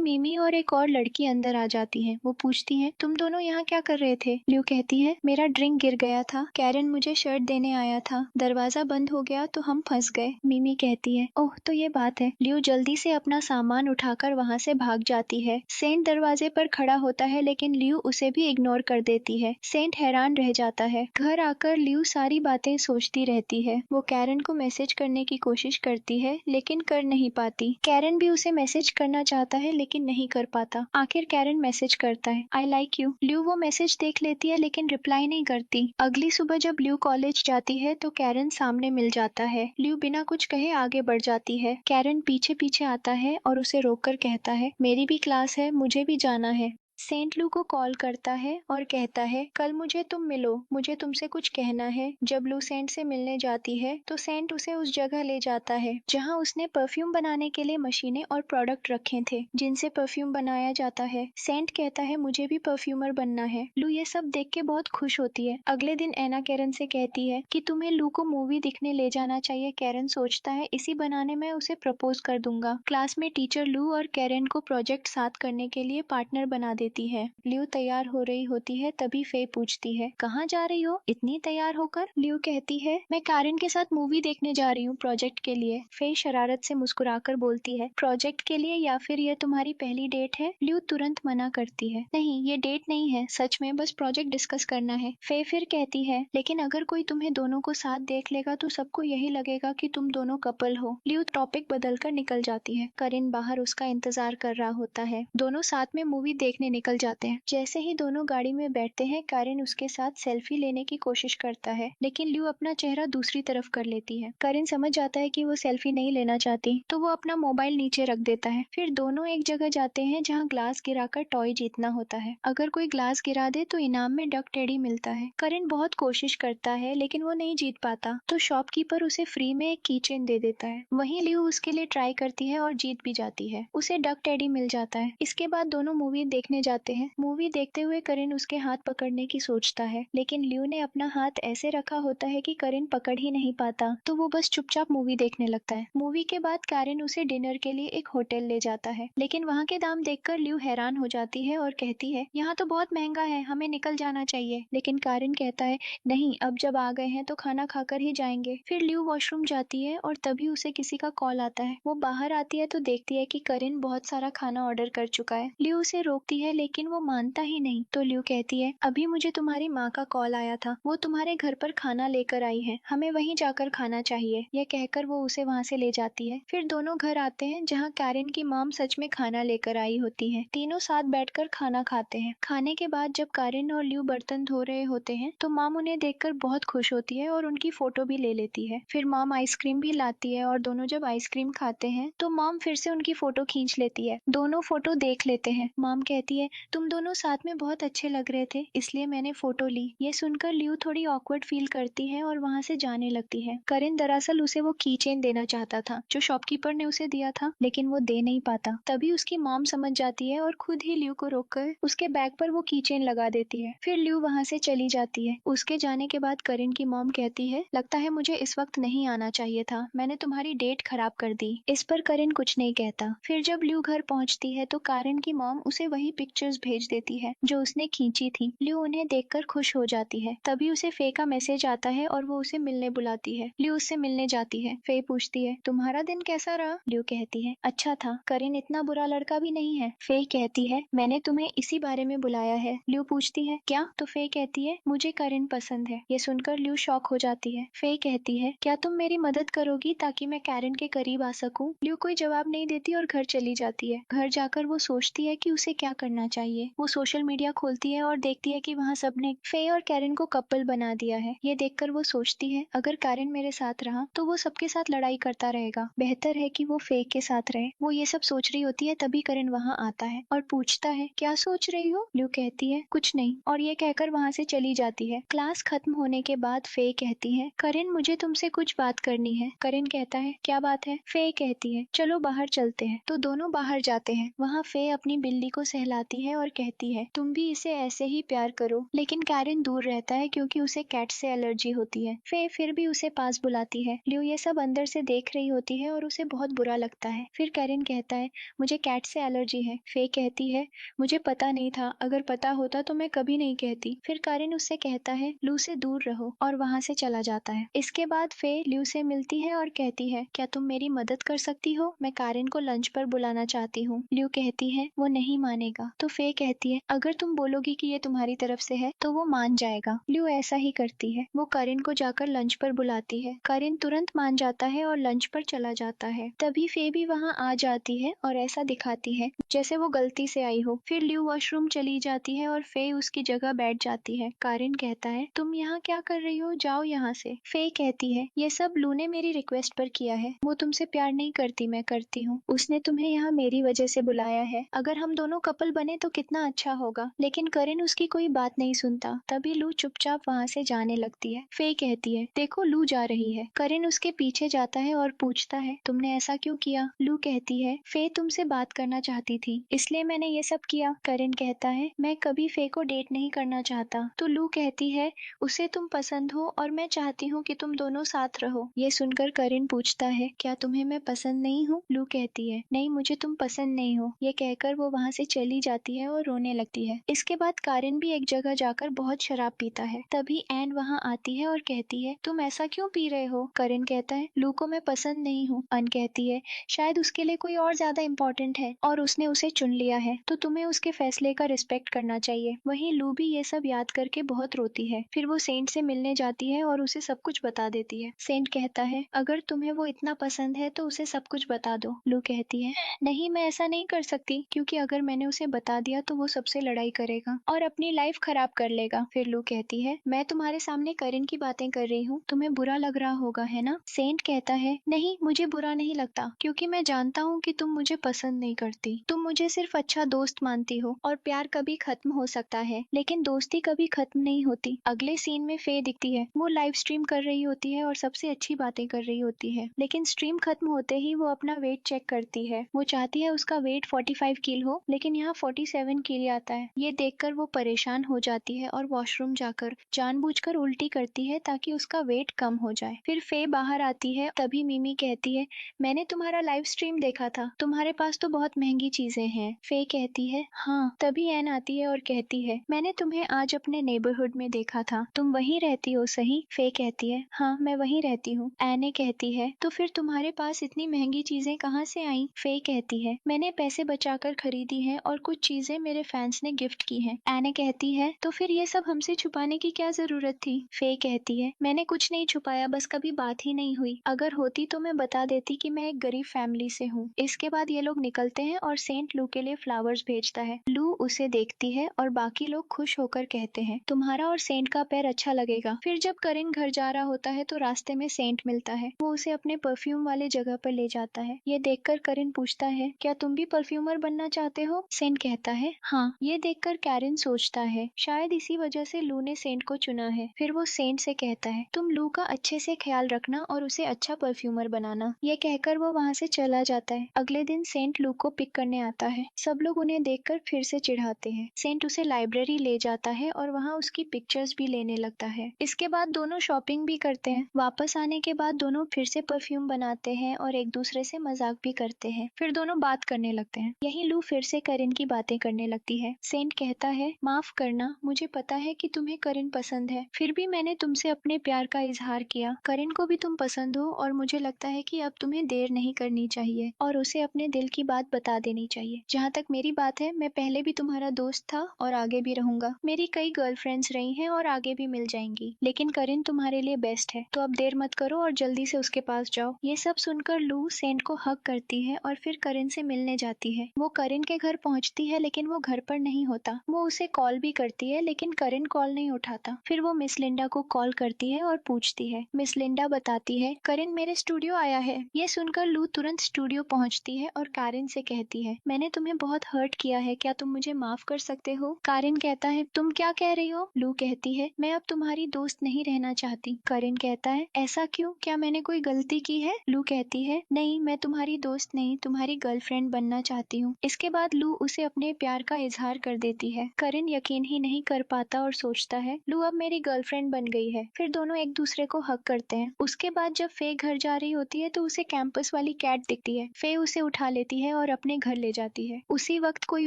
मिमी और एक और लड़की अंदर आ जाती है। वो पूछती है, तुम दोनों यहाँ क्या कर रहे थे? ल्यू कहती है, मेरा ड्रिंक गिर गया था, कैरन मुझे शर्ट देने आया था, दरवाजा बंद हो गया तो हम फंस गए। मिमी कहती है, ओह तो ये बात है। ल्यू जल्दी से अपना सामान उठाकर वहाँ से भाग जाती है। सेंट दरवाजे पर खड़ा होता है लेकिन ल्यू उसे भी इग्नोर कर देती है। सेंट हैरान रह जाता है। घर आकर ल्यू सारी बातें सोचती रहती है। वो कैरन को मैसेज करने की कोशिश करती है लेकिन कर नहीं पाती। कैरन भी उसे मैसेज करना चाहता है लेकिन नहीं कर पाता। आखिर कैरन मैसेज करता है, आई लाइक यू। ल्यू वो मैसेज देख लेती है लेकिन रिप्लाई नहीं करती। अगली सुबह जब ल्यू कॉलेज जाती है तो कैरन सामने मिल जाता है। ल्यू बिना कुछ कहे आगे बढ़ जाती है। कैरन पीछे पीछे आता है और उसे रोककर कहता है, मेरी भी क्लास है, मुझे भी जाना है। सेंट लू को कॉल करता है और कहता है, कल मुझे तुम मिलो, मुझे तुमसे कुछ कहना है। जब लू सेंट से मिलने जाती है तो सेंट उसे उस जगह ले जाता है जहां उसने परफ्यूम बनाने के लिए मशीनें और प्रोडक्ट रखे थे जिनसे परफ्यूम बनाया जाता है। सेंट कहता है, मुझे भी परफ्यूमर बनना है। लू ये सब देख के बहुत खुश होती है। अगले दिन एना कैरन से कहती है कि तुम्हें लू को मूवी दिखने ले जाना चाहिए। कैरन सोचता है, इसी बनाने में उसे प्रपोज कर दूंगा। क्लास में टीचर लू और कैरन को प्रोजेक्ट साथ करने के लिए पार्टनर बना देती है। ल्यू तैयार हो रही होती है तभी फे पूछती है, कहाँ जा रही हो इतनी तैयार होकर? ल्यू कहती है, मैं कैरन के साथ मूवी देखने जा रही हूँ प्रोजेक्ट के लिए। फे शरारत से मुस्कुराकर बोलती है, प्रोजेक्ट के लिए या फिर ये तुम्हारी पहली डेट है? ल्यू तुरंत मना करती है, नहीं ये डेट नहीं है, सच में बस प्रोजेक्ट डिस्कस करना है। फे फिर कहती है, लेकिन अगर कोई तुम्हें दोनों को साथ देख लेगा तो सबको यही लगेगा कि तुम दोनों कपल हो। ल्यू टॉपिक बदलकर निकल जाती है। करिन बाहर उसका इंतजार कर रहा होता है। दोनों साथ में मूवी देखने निकल जाते हैं। जैसे ही दोनों गाड़ी में बैठते हैं, करिन उसके साथ सेल्फी लेने की कोशिश करता है लेकिन ल्यू अपना चेहरा दूसरी तरफ कर लेती है। करिन समझ जाता है कि वो सेल्फी नहीं लेना चाहती तो वो अपना मोबाइल नीचे रख देता है। फिर दोनों एक जगह जाते हैं जहाँ ग्लास गिराकर टॉय जीतना होता है। अगर कोई ग्लास गिरा दे तो इनाम में डक टेडी मिलता है। करिन बहुत कोशिश करता है लेकिन वो नहीं जीत पाता तो शॉपकीपर उसे फ्री में एक कीचेन दे देता है। वहीं ल्यू उसके लिए ट्राई करती है और जीत भी जाती है। उसे डक टेडी मिल जाता है। इसके बाद दोनों मूवी देखने जाते हैं। मूवी देखते हुए करिन उसके हाथ पकड़ने की सोचता है लेकिन ल्यू ने अपना हाथ ऐसे रखा होता है कि करिन पकड़ ही नहीं पाता तो वो बस चुपचाप मूवी देखने लगता है। मूवी के बाद करिन उसे डिनर के लिए एक होटल ले जाता है लेकिन वहाँ के दाम देखकर ल्यू हैरान हो जाती है और कहती है, यहाँ तो बहुत महंगा है, हमें निकल जाना चाहिए। लेकिन करिन कहता है, नहीं अब जब आ गए हैं तो खाना खाकर ही जाएंगे। फिर ल्यू वॉशरूम जाती है और तभी उसे किसी का कॉल आता है। वो बाहर आती है तो देखती है कि करिन बहुत सारा खाना ऑर्डर कर चुका है। ल्यू उसे रोकती है लेकिन वो मानता ही नहीं तो ल्यू कहती है, अभी मुझे तुम्हारी माँ का कॉल आया था, वो तुम्हारे घर पर खाना लेकर आई है, हमें वहीं जाकर खाना चाहिए। यह कहकर वो उसे वहाँ से ले जाती है। फिर दोनों घर आते हैं जहाँ कैरन की मॉम सच में खाना लेकर आई होती है। तीनों साथ बैठकर खाना खाते हैं। खाने के बाद जब कैरन और ल्यू बर्तन धो रहे होते हैं तो मॉम उन्हें देखकर बहुत खुश होती है और उनकी फोटो भी ले लेती है। फिर मॉम आइसक्रीम भी लाती है और दोनों जब आइसक्रीम खाते हैं तो मॉम फिर से उनकी फोटो खींच लेती है। दोनों फोटो देख लेते हैं। मॉम कहती है, तुम दोनों साथ में बहुत अच्छे लग रहे थे इसलिए मैंने फोटो ली। ये सुनकर ल्यू थोड़ी ऑकवर्ड फील करती है और वहाँ से जाने लगती है। करिन दरअसल उसे वो की चेन देना चाहता था जो शॉपकीपर ने उसे दिया था लेकिन वो दे नहीं पाता। तभी उसकी मॉम समझ जाती है और खुद ही ल्यू को रोककर उसके बैग पर वो की चेन लगा देती है। फिर ल्यू वहाँ से चली जाती है। उसके जाने के बाद करिन की मॉम कहती है, लगता है मुझे इस वक्त नहीं आना चाहिए था, मैंने तुम्हारी डेट खराब कर दी। इस पर करिन कुछ नहीं कहता। फिर जब ल्यू घर पहुँचती है तो करिन की मॉम उसे वही पिक्चर्स भेज देती है जो उसने खींची थी। ल्यू उन्हें देखकर खुश हो जाती है। तभी उसे फे का मैसेज आता है और वो उसे मिलने बुलाती है। ल्यू उससे मिलने जाती है। फे पूछती है, तुम्हारा दिन कैसा रहा? ल्यू कहती है, अच्छा था, करिन इतना बुरा लड़का भी नहीं है। फे कहती है, मैंने तुम्हें इसी बारे में बुलाया है। ल्यू पूछती है, क्या? तो फे कहती है, मुझे करिन पसंद है। ये सुनकर ल्यू शॉक हो जाती है। फे कहती है, क्या तुम मेरी मदद करोगी ताकि मैं कैरन के करीब आ सकूं? ल्यू कोई जवाब नहीं देती और घर चली जाती है। घर जाकर वो सोचती है कि उसे क्या करना चाहिए। वो सोशल मीडिया खोलती है और देखती है कि वहाँ सबने फे और कैरन को कपल बना दिया है। ये देखकर वो सोचती है, अगर कैरन मेरे साथ रहा तो वो सबके साथ लड़ाई करता रहेगा, बेहतर है कि वो फे के साथ रहे। वो ये सब सोच रही होती है तभी कैरन वहाँ आता है और पूछता है, क्या सोच रही हो? ल्यू कहती है, कुछ नहीं, और ये कहकर वहाँ से चली जाती है। क्लास खत्म होने के बाद फे कहती है, करिन मुझे तुमसे कुछ बात करनी है। करिन कहता है, क्या बात है? फे कहती है, चलो बाहर चलते हैं। तो दोनों बाहर जाते हैं। वहाँ फे अपनी बिल्ली को सहलाती आती है और कहती है तुम भी इसे ऐसे ही प्यार करो, लेकिन कैरन दूर रहता है क्योंकि उसे कैट से एलर्जी होती है। फे फिर भी उसे पास बुलाती है। ल्यू ये सब अंदर से देख रही होती है और उसे बहुत बुरा लगता है। फिर कैरन कहता है मुझे कैट से एलर्जी है। फे कहती है मुझे पता नहीं था, अगर पता होता तो मैं कभी नहीं कहती। फिर कैरन उससे कहता है लू से दूर रहो और वहां से चला जाता है। इसके बाद फे ल्यू से मिलती है और कहती है क्या तुम मेरी मदद कर सकती हो, मैं कैरन को लंच पर बुलाना चाहती हूँ। ल्यू कहती है वो नहीं मानेगा, तो फे कहती है अगर तुम बोलोगी कि ये तुम्हारी तरफ से है तो वो मान जाएगा। ल्यू ऐसा ही करती है, वो कैरन को जाकर लंच पर बुलाती है। कैरन तुरंत मान जाता है और लंच पर चला जाता है। तभी फे भी वहाँ आ जाती है और ऐसा दिखाती है जैसे वो गलती से आई हो। फिर ल्यू वॉशरूम चली जाती है और फे उसकी जगह बैठ जाती है। कैरन कहता है तुम यहाँ क्या कर रही हो, जाओ यहाँ से। फे कहती है ये सब लू ने मेरी रिक्वेस्ट पर किया है, वो तुमसे प्यार नहीं करती, मैं करती हूँ। उसने तुम्हें यहाँ मेरी वजह से बुलाया है, अगर हम दोनों कपल बने तो कितना अच्छा होगा। लेकिन कैरन उसकी कोई बात नहीं सुनता। तभी लू चुपचाप वहाँ से जाने लगती है। फे कहती है देखो लू जा रही है। कैरन उसके पीछे जाता है और पूछता है तुमने ऐसा क्यों किया। लू कहती है फे तुमसे बात करना चाहती थी, इसलिए मैंने ये सब किया। कैरन कहता है मैं कभी फे को डेट नहीं करना चाहता। तो लू कहती है उसे तुम पसंद हो और मैं चाहती हूँ कि तुम दोनों साथ रहो। ये सुनकर कैरन पूछता है क्या तुम्हें मैं पसंद नहीं हूँ। लू कहती है नहीं, मुझे तुम पसंद नहीं हो। ये कहकर वो वहाँ से चली जाती है और रोने लगती है। इसके बाद कैरन भी एक जगह जाकर बहुत शराब पीता है। तभी एन वहाँ आती है और कहती है तुम ऐसा क्यों पी रहे हो। कैरन कहता है लू को मैं पसंद नहीं हूँ। अन कहती है शायद उसके लिए कोई और ज्यादा इम्पोर्टेंट है और उसने उसे चुन लिया है, तो तुम्हें उसके फैसले का रिस्पेक्ट करना चाहिए। वहीं लू भी ये सब याद करके बहुत रोती है। फिर वो सेंट से मिलने जाती है और उसे सब कुछ बता देती है। सेंट कहता है अगर तुम्हें वो इतना पसंद है तो उसे सब कुछ बता दो। लू कहती है नहीं, मैं ऐसा नहीं कर सकती, क्योंकि अगर मैंने उसे बता दिया तो वो सबसे लड़ाई करेगा और अपनी लाइफ खराब कर लेगा। फिर लू कहती है मैं तुम्हारे सामने कैरन की बातें कर रही हूँ, तुम्हें बुरा लग रहा होगा है ना। सेंट कहता है नहीं, मुझे बुरा नहीं लगता, क्योंकि मैं जानता हूँ कि तुम मुझे पसंद नहीं करती। तुम मुझे सिर्फ अच्छा दोस्त मानती हो और प्यार कभी खत्म हो सकता है, लेकिन दोस्ती कभी खत्म नहीं होती। अगले सीन में फे दिखती है। वो लाइव स्ट्रीम कर रही होती है और सबसे अच्छी बातें कर रही होती है, लेकिन स्ट्रीम खत्म होते ही वो अपना वेट चेक करती है। वो चाहती है उसका वेट 45 किल हो, लेकिन यहाँ 47 किल आता है। ये देखकर वो परेशान हो जाती है और वॉशरूम जाकर जानबूझकर उल्टी करती है ताकि उसका वेट कम हो जाए। फिर फे बाहर आती है। तभी मिमी कहती है मैंने तुम्हारा लाइव स्ट्रीम देखा था, तुम्हारे पास तो बहुत महंगी चीजें हैं। फे कहती है हाँ। तभी एन आती है और कहती है मैंने तुम्हें आज अपने नेबरहुड में देखा था, तुम वहीं रहती हो सही। फे कहती है हाँ, मैं वहीं रहती हूँ। एने कहती है तो फिर तुम्हारे पास इतनी महंगी चीजें कहाँ से आई। फे कहती है मैंने पैसे बचाकर खरीदी हैं और कुछ चीजें मेरे फैंस ने गिफ्ट की हैं। एने कहती है तो फिर ये सब हमसे छुपाने की क्या जरूरत थी। फे कहती है मैंने कुछ नहीं छुपाया, बस कभी बात ही नहीं हुई, अगर होती तो मैं बता देती कि मैं एक गरीब फैमिली से हूँ। इसके बाद ये लोग निकलते हैं और सेंट लू के लिए फ्लावर्स भेजता है। लू उसे देखती है और बाकी लोग खुश होकर कहते हैं तुम्हारा और सेंट का पैर अच्छा लगेगा। फिर जब करिन घर जा रहा होता है तो रास्ते में सेंट मिलता है। वो उसे अपने परफ्यूम वाले जगह पर ले जाता है। ये देखकर करिन पूछता है क्या तुम भी परफ्यूमर बनना चाहते हो। सेंट कहता है हाँ। ये देखकर कैरन सोचता है शायद इसी वजह से लू ने सेंट को चुना है। फिर वो सेंट से कहता है तुम लू का अच्छे से ख्याल रखना और उसे अच्छा परफ्यूमर बनाना। ये कहकर वो वहाँ से चला जाता है। अगले दिन सेंट लू को पिक करने आता है। सब लोग उन्हें देखकर फिर से चिढ़ाते हैं। सेंट उसे लाइब्रेरी ले जाता है और वहाँ उसकी पिक्चर्स भी लेने लगता है। इसके बाद दोनों शॉपिंग भी करते हैं। वापस आने के बाद दोनों फिर से परफ्यूम बनाते हैं और एक दूसरे से मजाक भी करते हैं। फिर दोनों बात करने लगते हैं। यही लू फिर से करिन की बातें करने लगती है। सेंट कहता है माफ करना, मुझे पता है कि तुम्हें करिन पसंद है, फिर भी मैंने तुमसे अपने प्यार का इजहार किया। करिन को भी तुम पसंद हो और मुझे लगता है कि अब तुम्हें देर नहीं करनी चाहिए और उसे अपने दिल की बात बता देनी चाहिए। जहाँ तक मेरी बात है, मैं पहले भी तुम्हारा दोस्त था और आगे भी रहूंगा। मेरी कई गर्लफ्रेंड्स रही हैं और आगे भी मिल जाएंगी, लेकिन करिन तुम्हारे लिए बेस्ट है, तो अब देर मत करो और जल्दी से उसके पास जाओ। ये सब सुनकर लू सेंट को हक करती है और फिर करिन से मिलने जाती है। वो करिन के घर पहुंचती है, लेकिन वो घर पर नहीं होता। वो उसे कॉल भी करती है, लेकिन करिन कॉल नहीं उठाता। फिर वो मिस लिंडा को कॉल करती है और पूछती है। मिस लिंडा बताती है करिन मेरे स्टूडियो आया है। ये सुनकर लू तुरंत स्टूडियो पहुंचती है और कारिन से कहती है मैंने तुम्हें बहुत हर्ट किया है, क्या तुम मुझे माफ कर सकते हो। कारिन कहता है तुम क्या कह रही हो। लू कहती है मैं अब तुम्हारी दोस्त नहीं रहना चाहती। कारिन कहता है ऐसा क्यों, क्या मैंने कोई गलती की है। लू कहती है नहीं, मैं तुम्हारी दोस्त नहीं, तुम्हारी गर्लफ्रेंड बनना चाहती हूँ। इसके बाद लू उसे अपनी अपने प्यार का इजहार कर देती है। करण यकीन ही नहीं कर पाता और सोचता है लू अब मेरी गर्लफ्रेंड बन गई है। फिर दोनों एक दूसरे को हक करते हैं। उसके बाद जब फे घर जा रही होती है तो उसे कैंपस वाली कैट दिखती है। फे उसे उठा लेती है और अपने घर ले जाती है। उसी वक्त कोई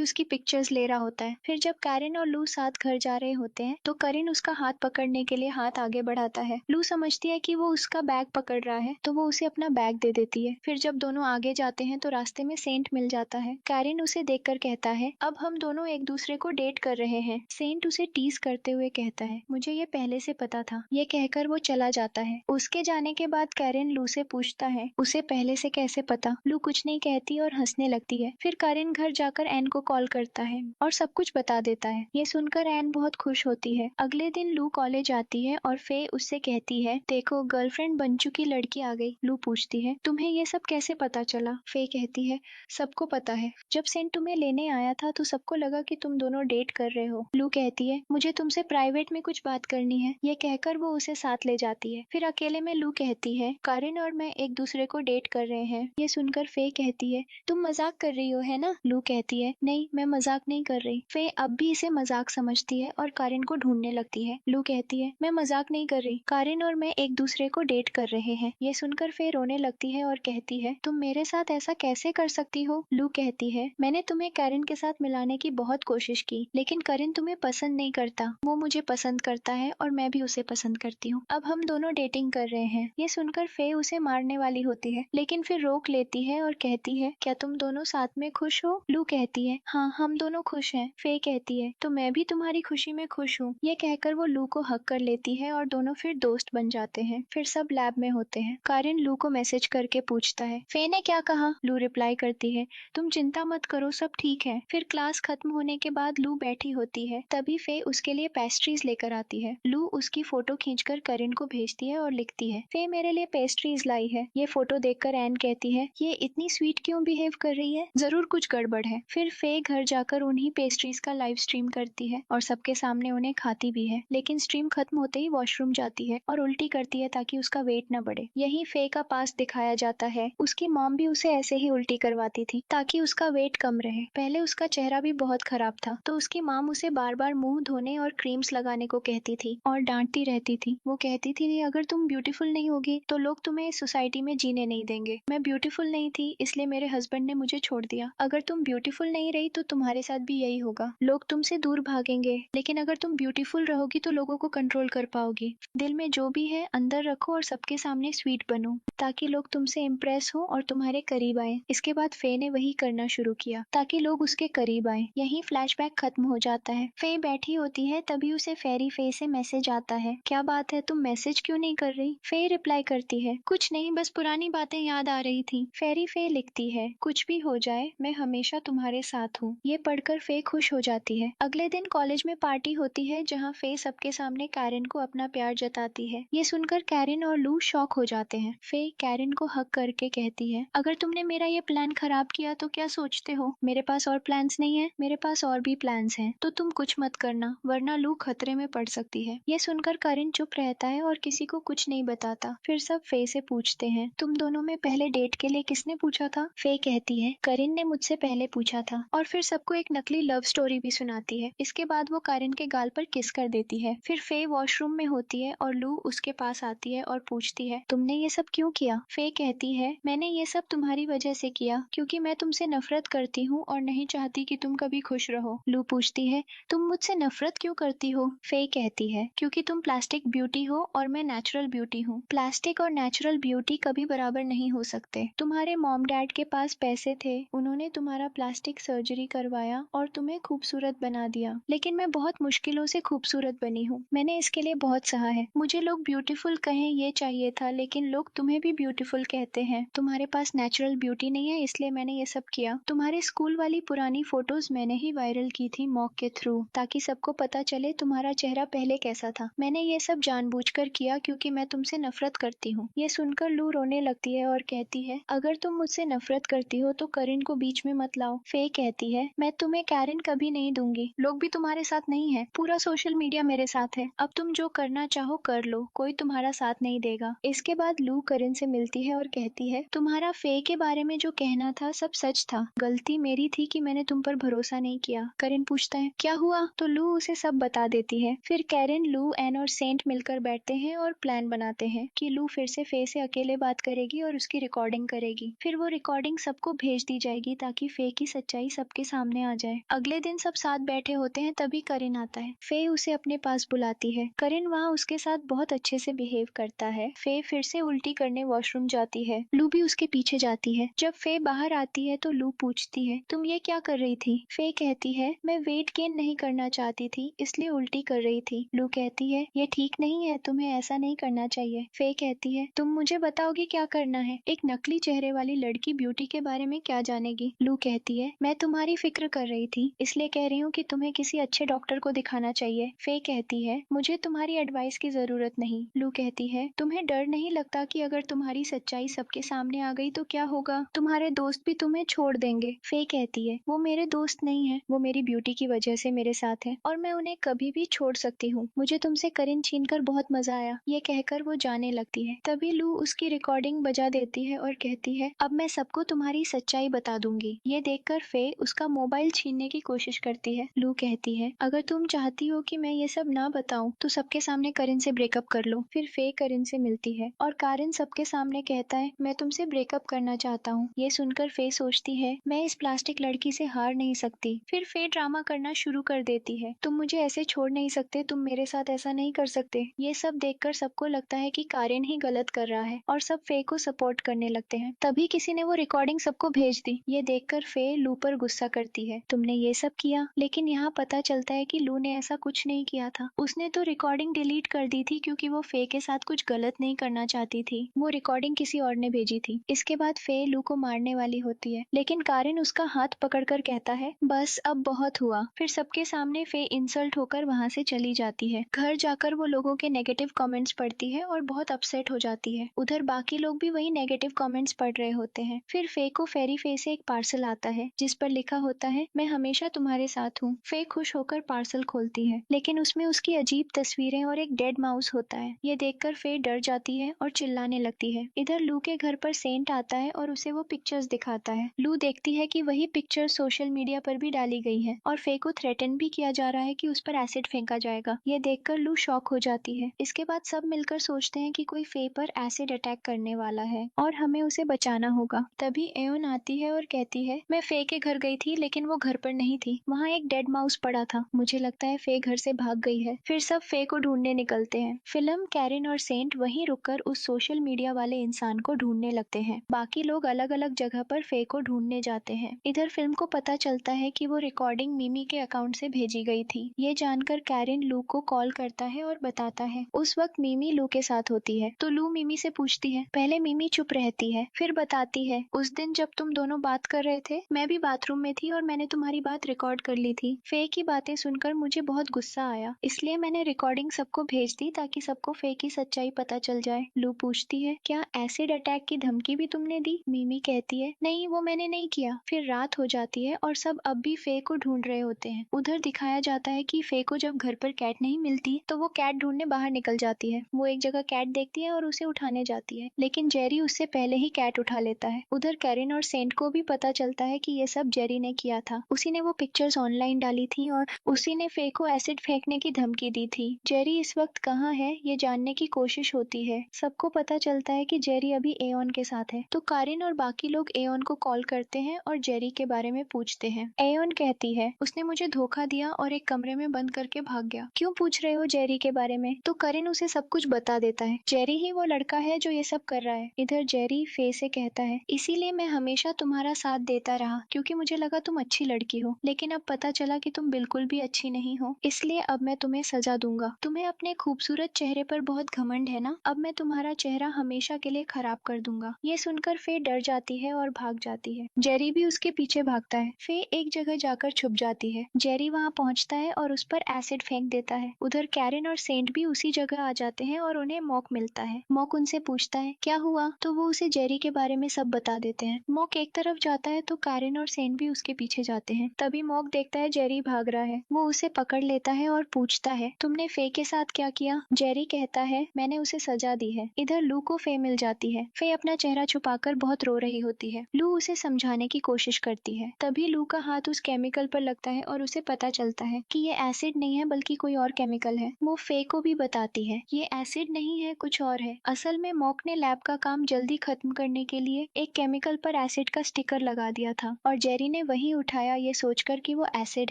उसकी पिक्चर्स ले रहा होता है। फिर जब कैरन और लू साथ घर जा रहे होते हैं तो करण उसका हाथ पकड़ने के लिए हाथ आगे बढ़ाता है। लू समझती है कि वो उसका बैग पकड़ रहा है तो वो उसे अपना बैग दे देती है। फिर जब दोनों आगे जाते हैं तो रास्ते में सेंट मिल जाता है। कैरन उसे देखकर कहता है अब हम दोनों एक दूसरे को डेट कर रहे हैं। सेंट उसे टीज करते हुए कहता है मुझे ये पहले से पता था। ये कहकर वो चला जाता है। उसके जाने के बाद कैरन लू से पूछता है उसे पहले से कैसे पता। लू कुछ नहीं कहती और हंसने लगती है। फिर कैरन घर जाकर एन को कॉल करता है और सब कुछ बता देता है। ये सुनकर एन बहुत खुश होती है। अगले दिन लू कॉलेज आती है और फे उससे कहती है देखो गर्लफ्रेंड बन चुकी लड़की आ गई। लू पूछती है तुम्हें ये सब कैसे पता चला। फे कहती है सबको पता है। जब सेंट तुम्हें लेने आया था तो सबको लगा कि तुम दोनों डेट कर रहे हो। लू कहती है मुझे तुमसे प्राइवेट में कुछ बात करनी है। ये कहकर वो उसे साथ ले जाती है। फिर अकेले में लू कहती है करण और मैं एक दूसरे को डेट कर रहे हैं। ये सुनकर फे कहती है तुम मजाक कर रही हो है ना। लू कहती है नहीं मैं मजाक नहीं कर रही। फे अब भी इसे मजाक समझती है और करण को ढूंढने लगती है। लू कहती है मैं मजाक नहीं कर रही। करण और मैं एक दूसरे को डेट कर रहे हैं। ये सुनकर फे रोने लगती है और कहती है तुम मेरे साथ ऐसा कैसे कर सकती हो। लू कहती है मैंने तुम्हें करण के साथ मिलाने की बहुत कोशिश की लेकिन करण तुम्हें पसंद नहीं करता। वो मुझे पसंद करता है और मैं भी उसे पसंद करती हूँ। अब हम दोनों डेटिंग कर रहे हैं। ये सुनकर फे उसे मारने वाली होती है लेकिन फिर रोक लेती है और कहती है क्या तुम दोनों साथ में खुश हो। लू कहती है हाँ हम दोनों खुश हैं। फे कहती है तो मैं भी तुम्हारी खुशी में खुश हूँ। ये कहकर वो लू को हक कर लेती है और दोनों फिर दोस्त बन जाते हैं। फिर सब लैब में होते हैं। करण लू को मैसेज करके पूछता है फे ने क्या कहा। लू रिप्लाई करती है तुम चिंता मत करो सब ठीक है। फिर क्लास खत्म होने के बाद लू बैठी होती है। तभी फे उसके लिए पेस्ट्रीज लेकर आती है। लू उसकी फोटो खींचकर करण को भेजती है और लिखती है फे मेरे लिए पेस्ट्रीज लाई है। ये फोटो देखकर एन कहती है ये इतनी स्वीट क्यों बिहेव कर रही है। जरूर कुछ गड़बड़ है। फिर फे घर जाकर उन्हीं पेस्ट्रीज का लाइव स्ट्रीम करती है और सबके सामने उन्हें खाती भी है। लेकिन स्ट्रीम खत्म होते ही वॉशरूम जाती है और उल्टी करती है ताकि उसका वेट न बढ़े। यही फे का पास दिखाया जाता है। उसकी मॉम भी उसे ऐसे ही उल्टी करवाती थी ताकि उसका वेट कम रहे। पहले उसका चेहरा भी बहुत खराब था तो उसकी मॉम उसे बार बार मुंह धोने और क्रीम्स लगाने को कहती थी और डांटती रहती थी। वो कहती थी अगर तुम ब्यूटीफुल नहीं होगी तो लोग तुम्हें इस सोसाइटी में जीने नहीं देंगे। मैं ब्यूटीफुल नहीं थी इसलिए मेरे हस्बैंड ने मुझे छोड़ दिया। अगर तुम ब्यूटीफुल नहीं रही तो तुम्हारे साथ भी यही होगा। लोग तुमसे दूर भागेंगे लेकिन अगर तुम ब्यूटीफुल रहोगी तो लोगों को कंट्रोल कर पाओगी। दिल में जो भी है अंदर रखो और सबके सामने स्वीट बनो ताकि लोग तुमसे इम्प्रेस हो और तुम्हारे करीब आए। इसके बाद फे ने वही करना शुरू किया ताकि लोग उसके करीब आए। यही फ्लैशबैक खत्म हो जाता है। फे बैठी होती है तभी उसे फेरी फे से मैसेज आता है क्या बात है तुम मैसेज क्यों नहीं कर रही। फे रिप्लाई करती है कुछ नहीं बस पुरानी बातें याद आ रही थी। फेरी फे लिखती है कुछ भी हो जाए मैं हमेशा तुम्हारे साथ हूँ। ये पढ़कर फे खुश हो जाती है। अगले दिन कॉलेज में पार्टी होती है जहाँ फे सबके सामने कैरन को अपना प्यार जताती है। ये सुनकर कैरन और लू शॉक हो जाते हैं। फे कैरन को हक करके कहती है अगर तुमने मेरा ये प्लान खराब किया तो क्या सोचते हो। मेरे पास और प्लान्स नहीं है। मेरे पास और भी प्लान्स हैं तो तुम कुछ मत करना वरना लू खतरे में पड़ सकती है। ये सुनकर कैरन चुप रहता है और किसी को कुछ नहीं बताता। फिर सब फे से पूछते हैं तुम दोनों में पहले डेट के लिए किसने पूछा था। फे कहती है करण ने मुझसे पहले पूछा था और फिर सबको एक नकली लव स्टोरी भी सुनाती है। इसके बाद वो करण के गाल पर किस कर देती है। फिर फे वॉशरूम में होती है और लू उसके पास आती है और पूछती है तुमने ये सब क्यों किया। फे कहती है मैंने ये सब तुम्हारी वजह से किया क्योंकि मैं तुमसे नफरत करती हूँ और नहीं चाहती कि तुम कभी खुश रहो। लू पूछती है तुम मुझसे नफरत क्यों करती हो। फे कहती है क्योंकि तुम प्लास्टिक ब्यूटी हो और मैं नेचुरल ब्यूटी हूँ। प्लास्टिक और नेचुरल ब्यूटी कभी बराबर नहीं हो सकते। तुम्हारे मॉम डैड के पास पैसे थे उन्होंने तुम्हारा प्लास्टिक सर्जरी करवाया और तुम्हें खूबसूरत बना दिया लेकिन मैं बहुत मुश्किलों से खूबसूरत बनी हूँ। मैंने इसके लिए बहुत सहा है। मुझे लोग ब्यूटीफुल कहें ये चाहिए था लेकिन लोग तुम्हें भी ब्यूटीफुल कहते हैं। तुम्हारे पास नेचुरल ब्यूटी नहीं है इसलिए मैंने ये सब किया। तुम्हारे स्कूल वाली पुरानी फोटोज मैंने ही वायरल की थी मॉक के थ्रू ताकि सबको पता चले तुम्हारा चेहरा पहले कैसा था। मैंने ये सब जानबूझकर किया क्योंकि मैं तुमसे नफरत करती हूँ। ये सुनकर लू रोने लगती है और कहती है अगर तुम मुझसे नफरत करती हो तो करण को बीच में मत लाओ। फे कहती है मैं तुम्हें कैरन कभी नहीं दूंगी। लोग भी तुम्हारे साथ नहीं है। पूरा सोशल मीडिया मेरे साथ है। अब तुम जो करना चाहो कर लो कोई तुम्हारा साथ नहीं देगा। इसके बाद लू करण से मिलती है और कहती है तुम्हारा फे के बारे में जो कहना था सब सच था। गलती मेरी थी कि मैंने तुम पर भरोसा नहीं किया। करेन पूछता है क्या हुआ, तो लू उसे सब बता देती है। फिर कैरेन, लू, एन और सेंट मिलकर बैठते हैं और प्लान बनाते हैं कि लू फिर से फे से अकेले बात करेगी और उसकी रिकॉर्डिंग करेगी। फिर वो रिकॉर्डिंग सबको भेज दी जाएगी ताकि फे की सच्चाई सबके सामने आ जाए। अगले दिन सब साथ बैठे होते हैं, तभी करेन आता है। फे उसे अपने पास बुलाती है। करेन वहाँ उसके साथ बहुत अच्छे से बिहेव करता है। फे फिर से उल्टी करने वॉशरूम जाती है। लू भी उसके पीछे जाती है। जब फे बाहर आती है तो लू पूछती है तुम ये क्या कर रही थी। फे कहती है मैं वेट गेन नहीं करना चाहती थी, इसलिए उल्टी कर रही थी। लू कहती है ये ठीक नहीं है, तुम्हें ऐसा नहीं करना चाहिए। फे कहती है तुम मुझे बताओगी क्या करना है, एक नकली चेहरे वाली लड़की ब्यूटी के बारे में क्या जानेगी। लू कहती है मैं तुम्हारी फिक्र कर रही थी, इसलिए कह रही हूँ कि तुम्हें किसी अच्छे डॉक्टर को दिखाना चाहिए। फे कहती है मुझे तुम्हारी एडवाइस की जरूरत नहीं। लू कहती है तुम्हें डर नहीं लगता कि अगर तुम्हारी सच्चाई सबके सामने आ गई तो क्या होगा, तुम्हारे दोस्त भी तुम्हें छोड़ देंगे। फे कहती है वो मेरे दोस्त नहीं है, वो मेरी ब्यूटी की वजह से मेरे साथ है और मैं उन्हें कभी भी छोड़ सकती हूँ। मुझे तुमसे करीन छीनकर बहुत मजा आया। ये कहकर वो जाने लगती है। तभी लू उसकी रिकॉर्डिंग बजा देती है और कहती है अब मैं सबको तुम्हारी सच्चाई बता दूंगी। ये देखकर फे उसका मोबाइल छीनने की कोशिश करती है। लू कहती है अगर तुम चाहती हो कि मैं ये सब ना बताऊं तो सबके सामने करीन से ब्रेकअप कर लो। फिर फे करीन से मिलती है और कारिन सबके सामने कहता है मैं तुमसे ब्रेकअप करना चाहता हूँ। ये सुनकर फे सोचती है मैं इस प्लास्टिक लड़की से हार नहीं सकती। फिर फे ड्रामा करना शुरू कर देती है तुम मुझे ऐसे छोड़ नहीं सकते, तुम मेरे साथ ऐसा नहीं कर सकते। ये सब देखकर सबको लगता है कि कारिन ही गलत कर रहा है और सब फे को सपोर्ट करने लगते हैं। तभी किसी ने वो रिकॉर्डिंग सबको भेज दी। ये देखकर फे लू पर गुस्सा करती है तुमने ये सब किया, लेकिन यहाँ पता चलता है कि लू ने ऐसा कुछ नहीं किया था। उसने तो रिकॉर्डिंग डिलीट कर दी थी क्योंकि वो फे के साथ कुछ गलत नहीं करना चाहती थी। वो रिकॉर्डिंग किसी और ने भेजी थी। इसके बाद फे लू को मारने वाली होती है, लेकिन कारिन उसका हाथ पकड़कर कहता है बस अब बहुत हुआ। फिर सबके सामने फे इंसल्ट होकर वहाँ से चली जाती है। घर जाकर वो लोगों के नेगेटिव कमेंट्स पढ़ती है और बहुत अपसेट हो जाती है। उधर बाकी लोग भी वही नेगेटिव कमेंट्स पढ़ रहे होते हैं। फिर फे को फेरी फे से एक पार्सल आता है जिस पर लिखा होता है मैं हमेशा तुम्हारे साथ हूँ। फे खुश होकर पार्सल खोलती है, लेकिन उसमें उसकी अजीब तस्वीरें और एक डेड माउस होता है। ये देखकर फे डर जाती है और चिल्लाने लगती है। इधर लू के घर पर सेंट आता है और उसे वो पिक्चर्स दिखाता है। लू देखती है कि वही पिक्चर सोशल मीडिया पर भी डाली गई है और फे को थ्रेटन भी किया जा रहा है कि उस पर एसिड फेंका जाएगा। ये देखकर लू शॉक हो जाती है। इसके बाद सब मिलकर सोचते हैं कि कोई फे पर एसिड अटैक करने वाला है और हमें उसे बचाना होगा। तभी एओन आती है और कहती है मैं फे के घर गई थी, लेकिन वो घर पर नहीं थी। वहाँ एक डेड माउस पड़ा था। मुझे लगता है फे घर से भाग गई है। फिर सब फे को ढूंढने निकलते हैं। फिल्म, कैरिन और सेंट वहीं रुककर उस सोशल मीडिया वाले इंसान को ढूंढने लगते हैं। बाकी लोग अलग अलग जगह पर फे को ढूंढने जाते हैं। इधर फिल्म को पता चलता है कि वो रिकॉर्डिंग मिमी के अकाउंट से भेजी गई थी। ये जानकर कैरिन लू को कॉल करता है और बताता है। उस वक्त मिमी लू के साथ होती है तो लू मिमी से पूछती है। पहले मिमी चुप रहती है, फिर बताती है उस दिन जब तुम दोनों बात कर रहे थे मैं भी बाथरूम में थी और मैंने तुम्हारी बात रिकॉर्ड कर ली थी। फे की बातें सुनकर मुझे बहुत गुस्सा आया, इसलिए मैंने रिकॉर्डिंग सबको भेज दी ताकि सबको फे की सच्चाई पता चल जाए। लू पूछती है क्या एसिड अटैक की धमकी भी तुमने दी। मिमी कहती है नहीं, वो मैंने नहीं किया। फिर रात हो जाती है और सब अब भी फे को ढूंढ रहे होते हैं। उधर दिखाया जाता है कि फे को जब घर पर कैट नहीं मिलती तो वो कैट ढूंढने बाहर निकल जाती है। वो एक जगह कैट देखती है और उसे उठाने जाती है, लेकिन जेरी उससे पहले ही कैट उठा लेता है। उधर कैरिन और सेंट को भी पता चलता है कि ये सब जेरी ने किया था। उसी ने वो पिक्चर्स ऑनलाइन डाली थी और उसी ने फे को एसिड फेंकने की धमकी दी थी। जेरी इस वक्त कहाँ है ये जानने की कोशिश होती है। सबको पता चलता है कि जेरी अभी एओन के साथ है, तो कारिन और बाकी लोग एओन को कॉल करते हैं और जेरी के बारे में पूछते हैं। एओन कहती है उसने मुझे धोखा दिया और एक कमरे में बंद करके भाग गया। क्यों पूछ रहे हो जेरी के बारे में? तो करिन उसे सब कुछ बता देता है। जेरी ही वो लड़का है जो ये सब कर रहा है। इधर जेरी फे से कहता है इसीलिए मैं हमेशा तुम्हारा साथ देता रहा क्योंकि मुझे लगा तुम अच्छी लड़की हो, लेकिन अब पता चला कि तुम बिल्कुल भी अच्छी नहीं हो, इसलिए अब मैं तुम्हें सजा दूंगा। तुम्हें अपने खूबसूरत चेहरे पर बहुत घमंड है ना, अब मैं तुम्हारा चेहरा हमेशा के लिए खराब कर दूंगा। ये सुनकर फे डर जाती है और भाग जाती है। जेरी भी उसके पीछे भागता है। फे एक जगह जाकर छुप जाती है। जेरी वहाँ पहुँचता है और उस पर एसिड फेंक देता है। उधर कैरिन और सेंट भी उसी जगह आ जाते हैं और उन्हें मॉक मिलता है। मॉक उनसे पूछता है क्या हुआ, तो वो उसे जेरी के बारे में सब बता देते हैं। मॉक एक तरफ जाता है तो कैरिन और सेंट भी उसके पीछे जाते हैं। तभी मॉक देखता है जेरी भाग रहा है। वो उसे पकड़ लेता है और पूछता है तुमने फे के साथ क्या किया? जेरी कहता है मैंने उसे सजा दी है। इधर लू को फे मिल जाती है। फे अपना चेहरा छुपाकर बहुत रो रही होती है। लू उसे समझाने की कोशिश करती है। तभी लू का हाथ उस केमिकल पर लगता है और उसे पता चलता है कि ये एसिड नहीं है बल्कि कोई और केमिकल है। वो फे को भी बताती है ये एसिड नहीं है, कुछ और है। असल में मॉक ने लैब का काम जल्दी खत्म करने के लिए एक केमिकल पर एसिड का स्टिकर लगा दिया था और जेरी ने वही उठाया ये सोचकर कि वो एसिड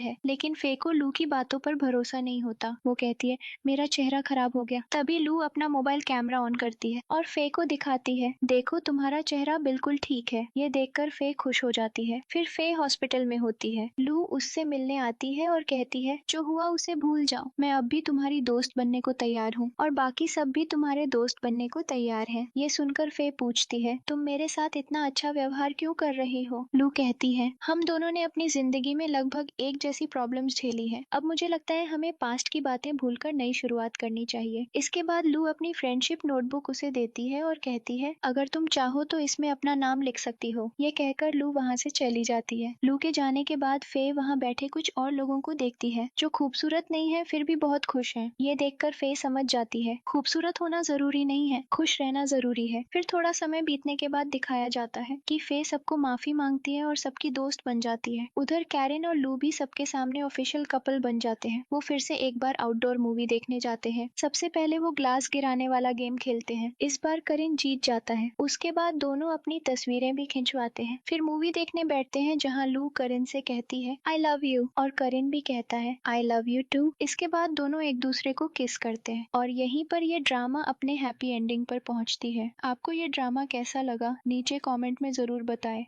है। लेकिन फे को लू की बातों पर भरोसा नहीं होता। वो कहती है मेरा चेहरा खराब हो गया। तभी लू अपना मोबाइल कैमरा ऑन करती है और फे को दिखाती है, देखो तुम्हारा चेहरा बिल्कुल ठीक है। ये देखकर फे खुश हो जाती है। फिर फे हॉस्पिटल में होती है। लू उससे मिलने आती है और कहती है जो हुआ उसे भूल जाओ, मैं अब भी तुम्हारी दोस्त बनने को तैयार हूँ और बाकी सब भी तुम्हारे दोस्त बनने को तैयार हैं। ये सुनकर फे पूछती है तुम मेरे साथ इतना अच्छा व्यवहार क्यों कर रही हो? लू कहती है हम दोनों ने अपनी जिंदगी में लगभग एक जैसी प्रॉब्लम्स झेली है। अब मुझे लगता है हमें पास्ट की बातें भूलकर नई शुरुआत करनी चाहिए। इसके बाद लू अपनी फ्रेंडशिप नोटबुक उसे देती है और कहती है अगर तुम चाहो तो इसमें अपना नाम लिख सकती हो। ये कहकर लू वहाँ से चली जाती है। लू के जाने के बाद फे वहाँ बैठे कुछ और लोगों को देखती है जो खूबसूरत नहीं है फिर भी बहुत खुश हैं। ये देखकर फे समझ जाती है खूबसूरत होना जरूरी नहीं है, खुश रहना जरूरी है। फिर थोड़ा समय बीतने के बाद दिखाया जाता है कि फे सबको माफी मांगती है और सबकी दोस्त बन जाती है। उधर कैरिन और लू भी सबके सामने ऑफिशियल कपल बन जाते हैं। वो फिर से एक बार आउटडोर मूवी देखने जाते हैं। सबसे पहले वो ग्लास गिराने वाला गेम खेलते हैं। इस बार करिन जीत जाता है। उसके बाद दोनों अपनी तस्वीरें भी खिंचवाते हैं। फिर मूवी देखने बैठते हैं जहाँ लू करिन से कहती है आई लव यू और करिन भी कहता है आई लव यू टू। इसके बाद दोनों एक दूसरे को किस करते हैं और यहीं पर ये ड्रामा अपने हैप्पी एंडिंग पर पहुंचती है। आपको ये ड्रामा कैसा लगा नीचे कमेंट में जरूर बताएं।